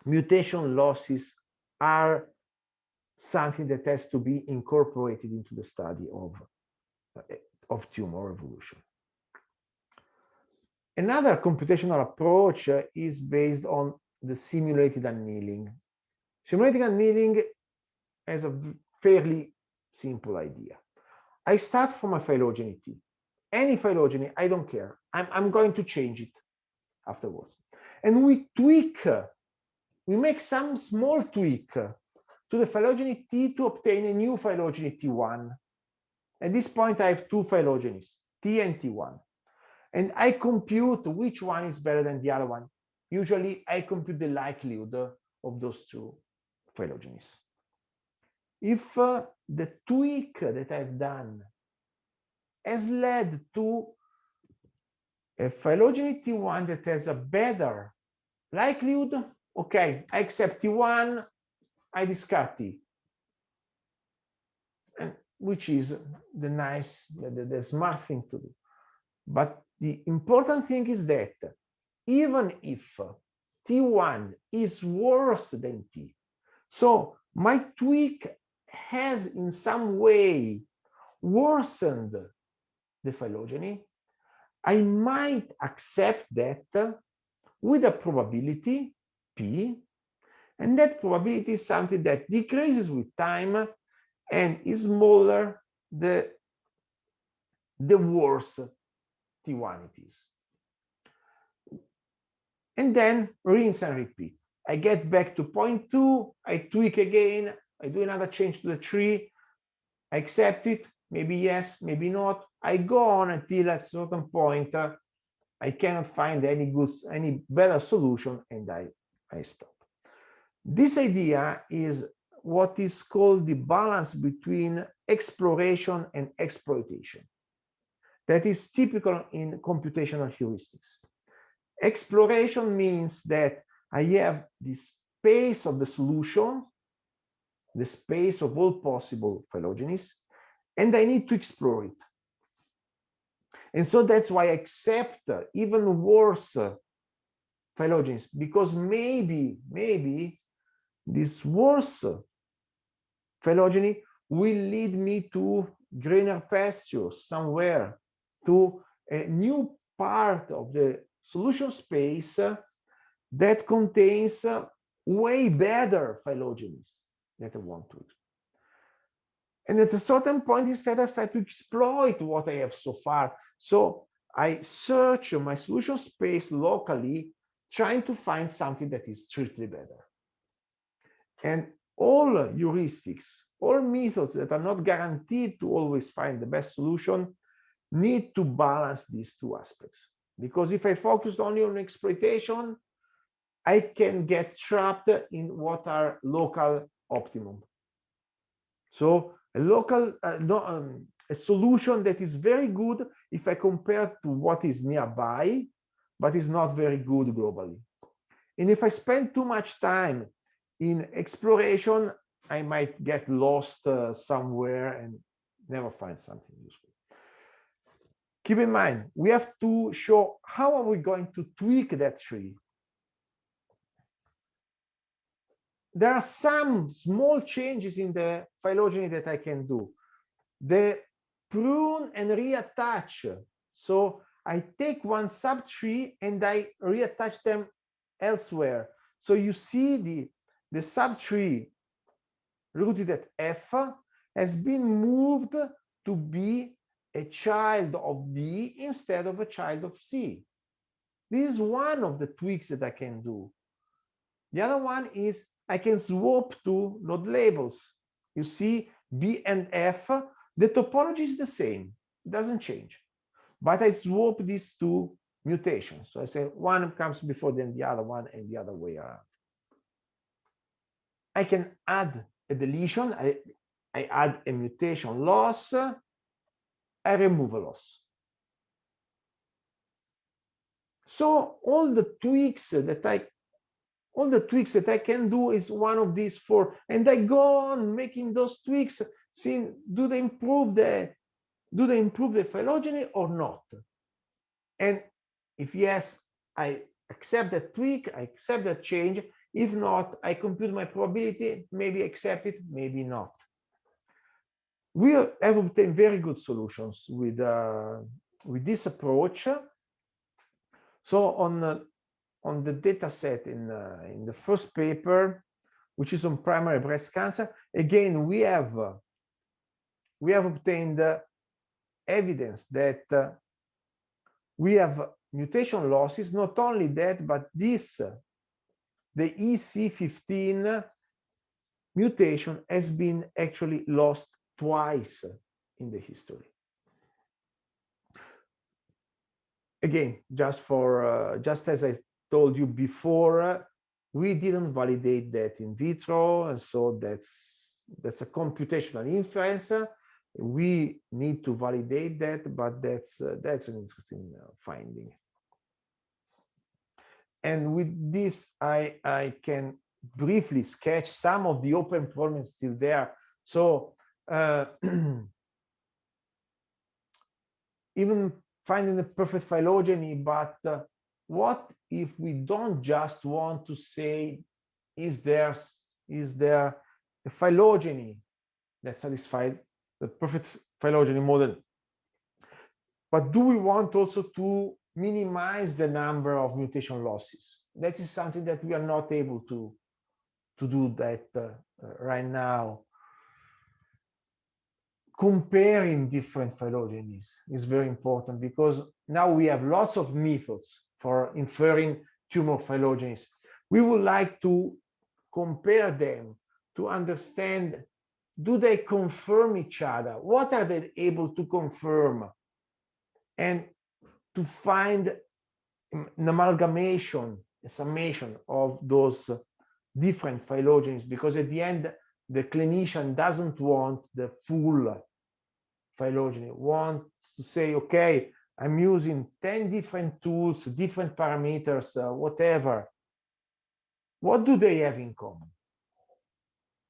[SPEAKER 2] mutation losses are something that has to be incorporated into the study of tumor evolution. Another computational approach is based on the simulated annealing. Simulated annealing has a fairly simple idea. I start from a phylogeny T. Any phylogeny, I don't care. I'm going to change it afterwards. And we tweak, we make some small tweak to the phylogeny T to obtain a new phylogeny T1. At this point, I have 2 phylogenies, T and T1. And I compute which one is better than the other one. Usually, I compute the likelihood of those 2 phylogenies. If the tweak that I've done has led to a phylogeny T1 that has a better likelihood, okay, I accept T1, I discard T, and which is the nice, the smart thing to do. But the important thing is that even if T1 is worse than T, so my tweak has in some way worsened the phylogeny, I might accept that with a probability P, and that probability is something that decreases with time and is smaller the worse T1 it is. And then rinse and repeat. I get back to point 2, I tweak again, I do another change to the tree, I accept it, maybe yes, maybe not. I go on until at a certain point I cannot find any better solution, and I stop. This idea is what is called the balance between exploration and exploitation. That is typical in computational heuristics. Exploration means that I have the space of the solution, the space of all possible phylogenies, and I need to explore it. And so that's why I accept even worse phylogenies, because maybe this worse phylogeny will lead me to greener pastures somewhere, to a new part of the solution space that contains way better phylogenies that I want to. And at a certain point, instead, I start to exploit what I have so far. So I search my solution space locally, trying to find something that is strictly better. And all heuristics, all methods that are not guaranteed to always find the best solution need to balance these two aspects. Because if I focus only on exploitation, I can get trapped in what are local optimum. So a solution that is very good if I compare to what is nearby, but is not very good globally. And if I spend too much time in exploration, I might get lost somewhere and never find something useful. Keep in mind, we have to show how are we going to tweak that tree. There are some small changes in the phylogeny that I can do. The prune and reattach. So I take one subtree and I reattach them elsewhere. So you see the subtree rooted at F has been moved to be a child of D instead of a child of C. This is one of the tweaks that I can do. The other one is I can swap two node labels. You see B and F, the topology is the same, it doesn't change. But I swap these two mutations. So I say one comes before then the other one and the other way around. I can add a deletion, I add a mutation loss, I remove a loss. So all the tweaks that I can do is one of these four, and I go on making those tweaks, seeing do they improve the phylogeny or not? And if yes, I accept that tweak, I accept that change. If not, I compute my probability, maybe accept it, maybe not. We have obtained very good solutions with this approach. So on the data set in the first paper, which is on primary breast cancer, again, we have obtained evidence that we have mutation losses. Not only that, but the EC15 mutation has been actually lost twice in the history. Again, just as I told you before, we didn't validate that in vitro, and so that's a computational inference. We need to validate that, but that's an interesting finding. And with this, I can briefly sketch some of the open problems still there. So even finding the perfect phylogeny, but what if we don't just want to say, is there a phylogeny that satisfies the perfect phylogeny model? But do we want also to minimize the number of mutation losses? That is something that we are not able to do that right now. Comparing different phylogenies is very important, because now we have lots of methods for inferring tumor phylogenies. We would like to compare them to understand, do they confirm each other? What are they able to confirm? And to find an amalgamation, a summation of those different phylogenies, because at the end, the clinician doesn't want the full phylogeny, wants to say, okay, I'm using 10 different tools, different parameters, whatever. What do they have in common?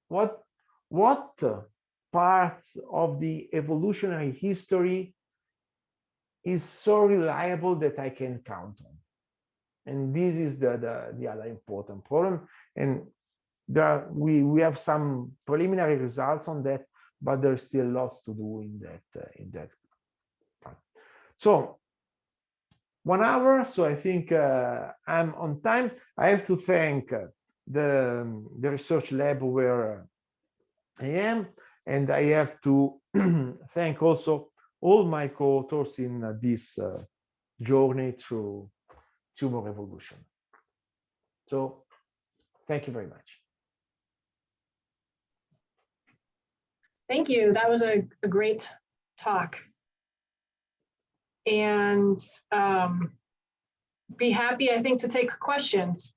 [SPEAKER 2] What parts of the evolutionary history is so reliable that I can count on? And this is the other important problem. And we have some preliminary results on that, but there's still lots to do in that part. So 1 hour, so I think I'm on time. I have to thank the research lab where I am, and I have to thank also all my co-authors in this journey through tumor evolution. So thank you very much.
[SPEAKER 3] Thank you. That was a great talk. And be happy, I think, to take questions.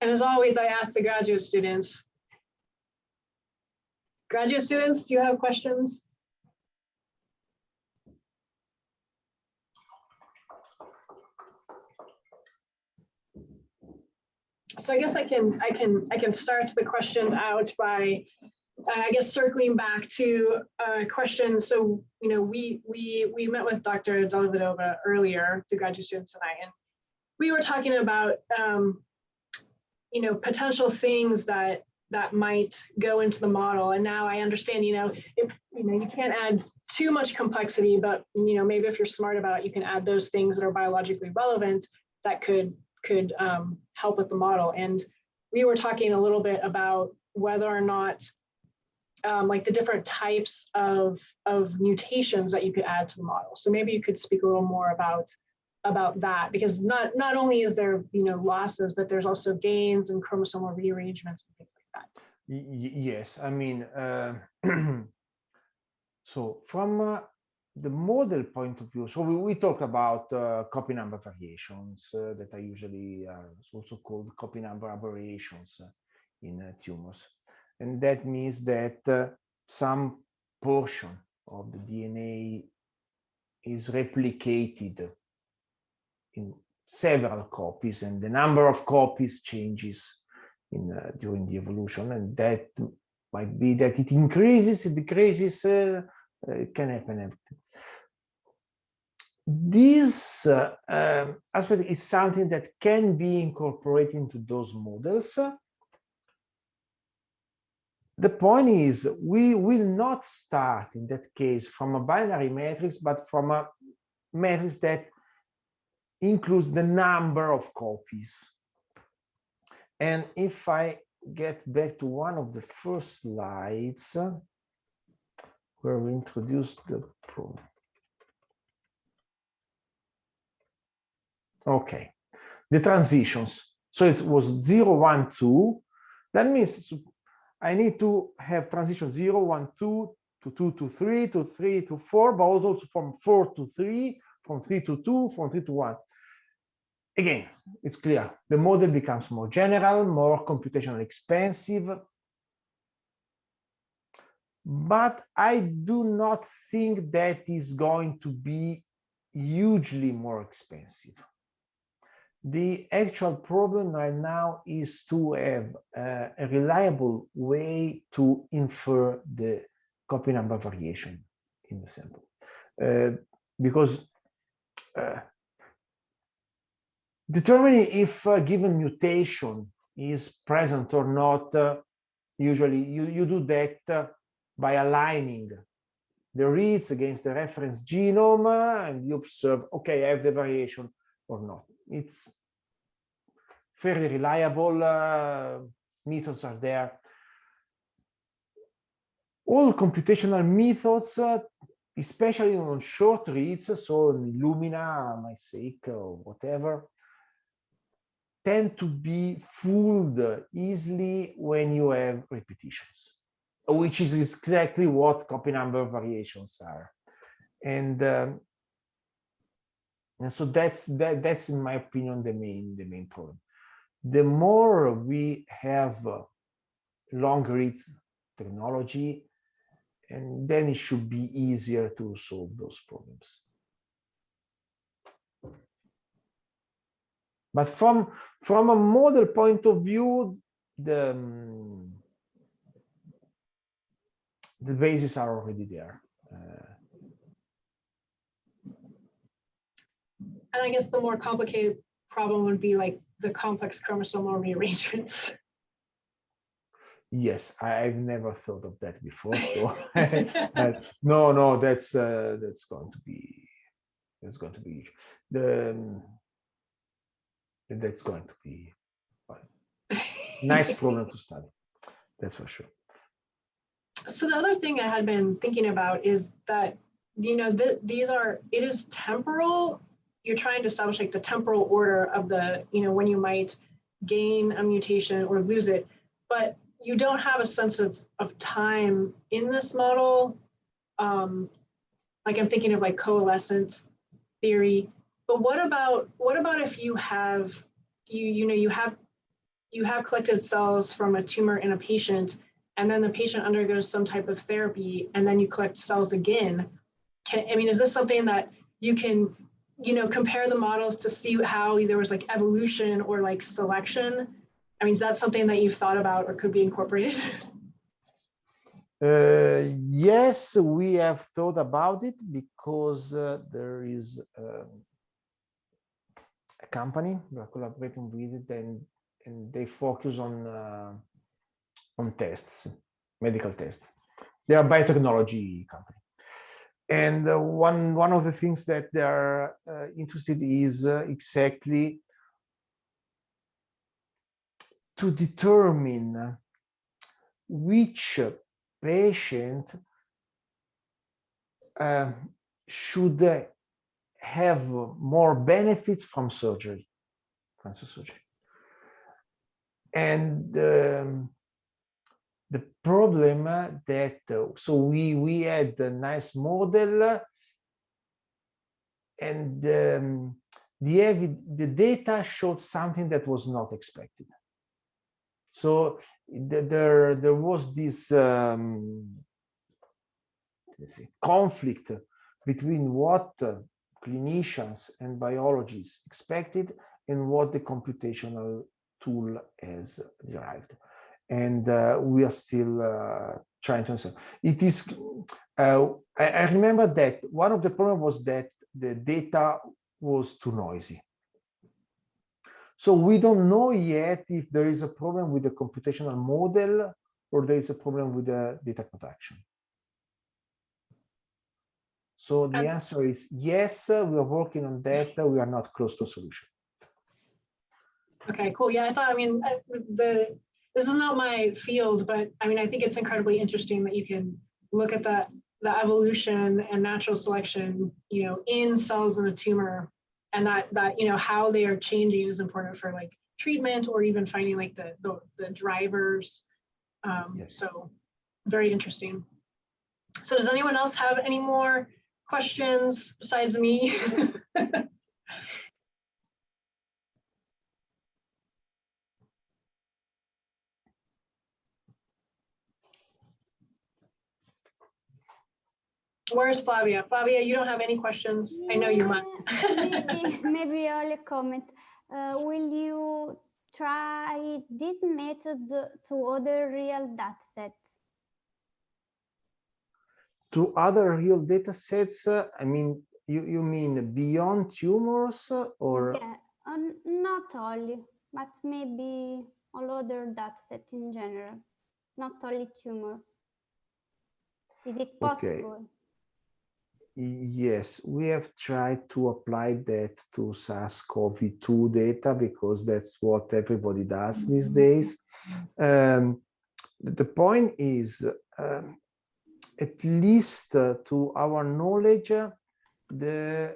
[SPEAKER 3] And as always, I ask the graduate students. Graduate students, do you have questions? So I guess I can start the questions out by I guess circling back to questions. So we met with Dr. Della Vedova earlier, the graduate students and I, and we were talking about potential things that might go into the model. And now I understand if you can't add too much complexity, but maybe if you're smart about it, you can add those things that are biologically relevant that could help with the model. And we were talking a little bit about whether or not like the different types of mutations that you could add to the model. So maybe you could speak a little more about that, because not only is there losses, but there's also gains and chromosomal rearrangements and things like that.
[SPEAKER 2] Yes, I mean, so from the model point of view, so we talk about copy number variations that are usually also called copy number aberrations in tumors. And that means that some portion of the DNA is replicated in several copies, and the number of copies changes during the evolution, and that might be that it increases, it decreases, it can happen everything. This aspect is something that can be incorporated into those models. The point is, we will not start in that case from a binary matrix, but from a matrix that includes the number of copies. And if I get back to one of the first slides where we introduced the problem. Okay, the transitions. So it was 0, 1, 2. That means I need to have transition 0, 1, 2, to 2 to 3, to 3 to 4, but also from 4 to 3, from 3 to 2, from 3 to 1. Again, it's clear. The model becomes more general, more computationally expensive. but I do not think that is going to be hugely more expensive. The actual problem right now is to have a reliable way to infer the copy number variation in the sample. Because determining if a given mutation is present or not, usually you do that by aligning the reads against the reference genome, and you observe, okay, I have the variation or not. It's fairly reliable, methods are there. All computational methods, especially on short reads, so Illumina, MySeq, or whatever, tend to be fooled easily when you have repetitions, which is exactly what copy number variations are. And so that's in my opinion the main problem. The more we have long reads technology, and then it should be easier to solve those problems. But from a model point of view, the bases are already there.
[SPEAKER 3] And I guess the more complicated problem would be like the complex chromosomal rearrangements.
[SPEAKER 2] Yes, I've never thought of that before. So no, that's going to be huge. That's going to be a nice problem to study. That's for sure.
[SPEAKER 3] So the other thing I had been thinking about is that, you know, it is temporal. You're trying to establish like the temporal order of the, you know, when you might gain a mutation or lose it, but you don't have a sense of time in this model. Like I'm thinking of like coalescence theory, but what about if you have, you have collected cells from a tumor in a patient, and then the patient undergoes some type of therapy, and then you collect cells again? Is this something that you can, you know, compare the models to see how there was like evolution or like selection? I mean, is that something that you've thought about or could be incorporated?
[SPEAKER 2] Yes, we have thought about it, because there is a company we are collaborating with, and they focus on tests, medical tests. They are a biotechnology company. And one of the things that they are interested is exactly to determine which patient should have more benefits from surgery, cancer surgery. And the problem that, so we had a nice model, and the data showed something that was not expected. So there was this let's see, conflict between what clinicians and biologists expected and what the computational tool has derived. And we are still trying to understand. It is, I remember that one of the problems was that the data was too noisy. So we don't know yet if there is a problem with the computational model or there is a problem with the data production. So the answer is yes, we are working on that. We are not close to a solution.
[SPEAKER 3] Okay, cool. Yeah, I thought, I mean, this is not my field, but I mean, I think it's incredibly interesting that you can look at the evolution and natural selection, you know, in cells in a tumor, and that you know, how they are changing is important for like treatment or even finding like the drivers.
[SPEAKER 2] Yes.
[SPEAKER 3] So very interesting. So does anyone else have any more questions besides me? Where's Flavia? Flavia, you don't have any questions? I know you might.
[SPEAKER 1] maybe only comment. Will you try this method to other real data sets?
[SPEAKER 2] To other real data sets, I mean, you mean beyond tumors or?
[SPEAKER 1] Yeah, not only, but maybe all other data sets in general, not only tumor. Is it possible?
[SPEAKER 2] Okay. Yes, we have tried to apply that to SARS-CoV-2 data because that's what everybody does these days. The point is, at least to our knowledge, the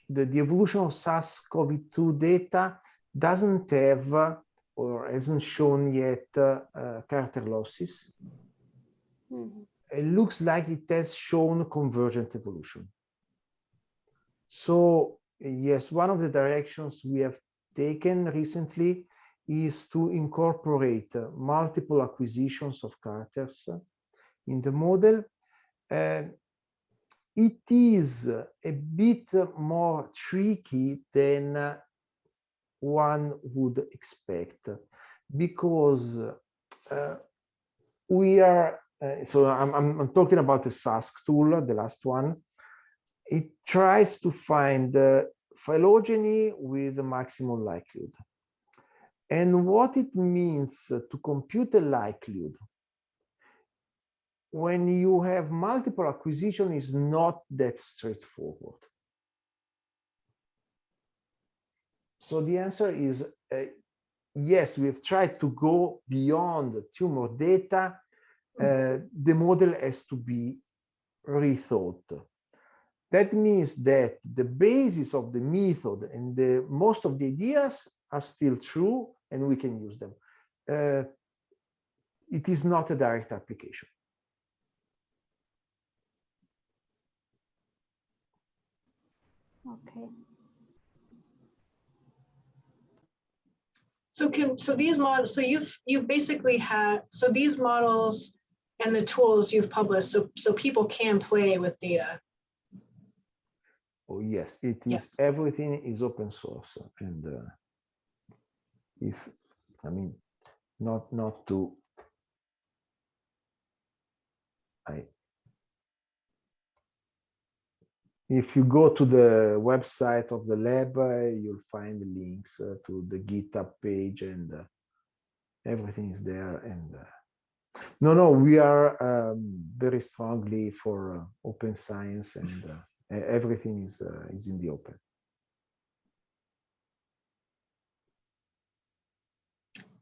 [SPEAKER 2] evolution of SARS-CoV-2 data doesn't have or hasn't shown yet character losses.
[SPEAKER 1] Mm-hmm.
[SPEAKER 2] It looks like it has shown convergent evolution. So yes, one of the directions we have taken recently is to incorporate multiple acquisitions of characters in the model. It is a bit more tricky than one would expect because we are, so I'm talking about the SASC tool, the last one. It tries to find the phylogeny with the maximal likelihood. And what it means to compute a likelihood when you have multiple acquisition is not that straightforward. So the answer is yes, we've tried to go beyond tumor data. The model has to be rethought. That means that the basis of the method and most of the ideas are still true and we can use them. It is not a direct application.
[SPEAKER 1] Okay.
[SPEAKER 3] So these models, so you've basically had, so these models and the tools you've published, so people can play with data.
[SPEAKER 2] Oh yes, it is.
[SPEAKER 3] Yes.
[SPEAKER 2] Everything is open source, and if I mean not to if you go to the website of the lab, you'll find links to the GitHub page, and everything is there. And no, we are very strongly for open science, and everything is in the open.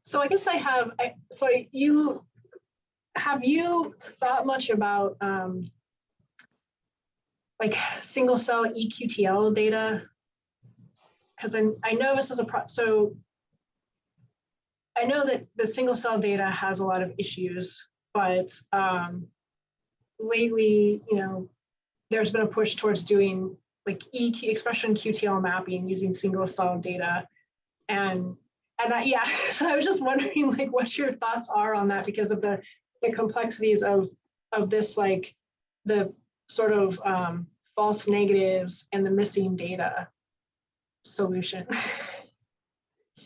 [SPEAKER 3] So I guess have you thought much about like single cell EQTL data? Because I know this is so I know that the single cell data has a lot of issues, but lately, there's been a push towards doing like expression QTL mapping using single cell data. And yeah, so I was just wondering like what your thoughts are on that because of the complexities of this, like the sort of false negatives and the missing data solution.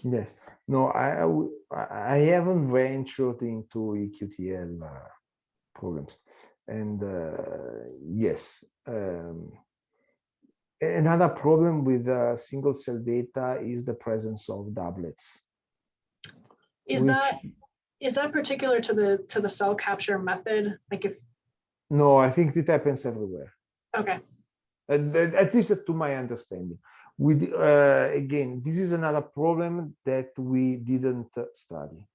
[SPEAKER 2] Yes. No, I haven't ventured into EQTL problems. And yes, another problem with single cell data is the presence of doublets.
[SPEAKER 3] Is that particular to the cell capture method? Like if
[SPEAKER 2] no, I think it happens everywhere.
[SPEAKER 3] Okay.
[SPEAKER 2] At least to my understanding. Again, this is another problem that we didn't study.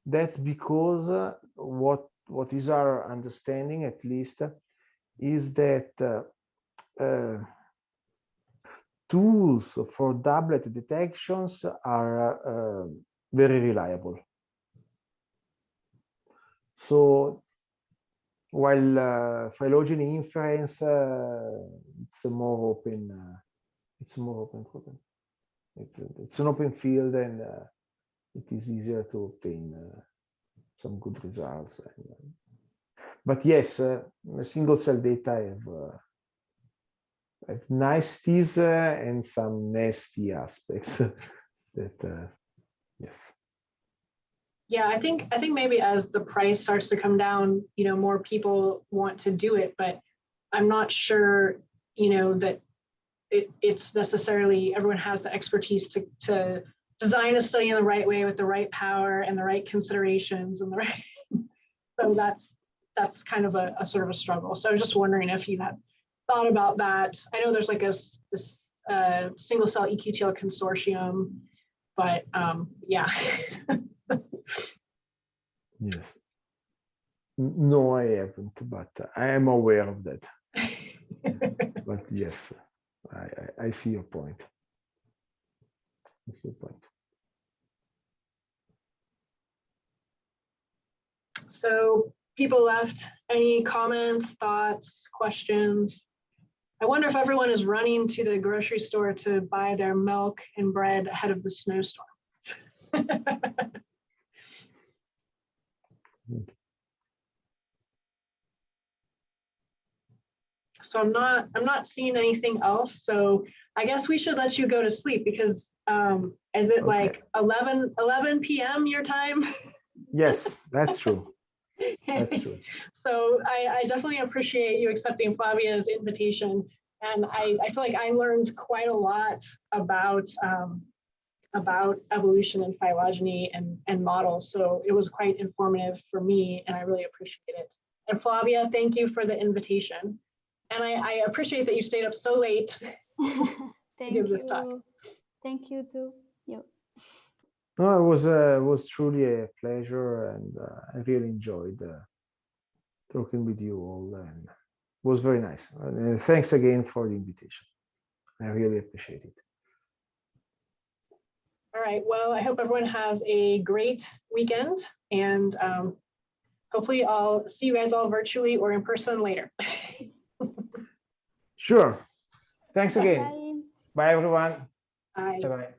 [SPEAKER 2] That's because what is our understanding, at least, is that tools for doublet detections are very reliable. So while phylogeny inference, it's a more open problem. It's an open field, and it is easier to obtain some good results. but yes, single cell data have niceties and some nasty aspects that yes.
[SPEAKER 3] Yeah, I think maybe as the price starts to come down, more people want to do it, but I'm not sure, that it's necessarily everyone has the expertise to design a study in the right way with the right power and the right considerations and the right. So that's kind of a sort of a struggle. So I was just wondering if you had thought about that. I know there's like this single cell EQTL consortium, but yeah.
[SPEAKER 2] Yes. No, I haven't, but I am aware of that. But yes, I see your point. I see your point.
[SPEAKER 3] So people left any comments, thoughts, questions? I wonder if everyone is running to the grocery store to buy their milk and bread ahead of the snowstorm. So I'm not seeing anything else. So I guess we should let you go to sleep because is it like 11 p.m. your time?
[SPEAKER 2] Yes, that's true. That's true.
[SPEAKER 3] So I definitely appreciate you accepting Flavia's invitation. And I feel like I learned quite a lot about evolution and phylogeny and models. So it was quite informative for me and I really appreciate it. And Flavia, thank you for the invitation. And I appreciate that you stayed up so late to give this talk.
[SPEAKER 1] Thank you too. Yep.
[SPEAKER 2] No, it was truly a pleasure, and I really enjoyed talking with you all, and it was very nice. And thanks again for the invitation. I really appreciate it.
[SPEAKER 3] All right. Well, I hope everyone has a great weekend, and hopefully I'll see you guys all virtually or in person later.
[SPEAKER 2] Sure. Thanks again.
[SPEAKER 1] Bye.
[SPEAKER 2] Bye, everyone.
[SPEAKER 3] Bye.
[SPEAKER 2] Bye-bye.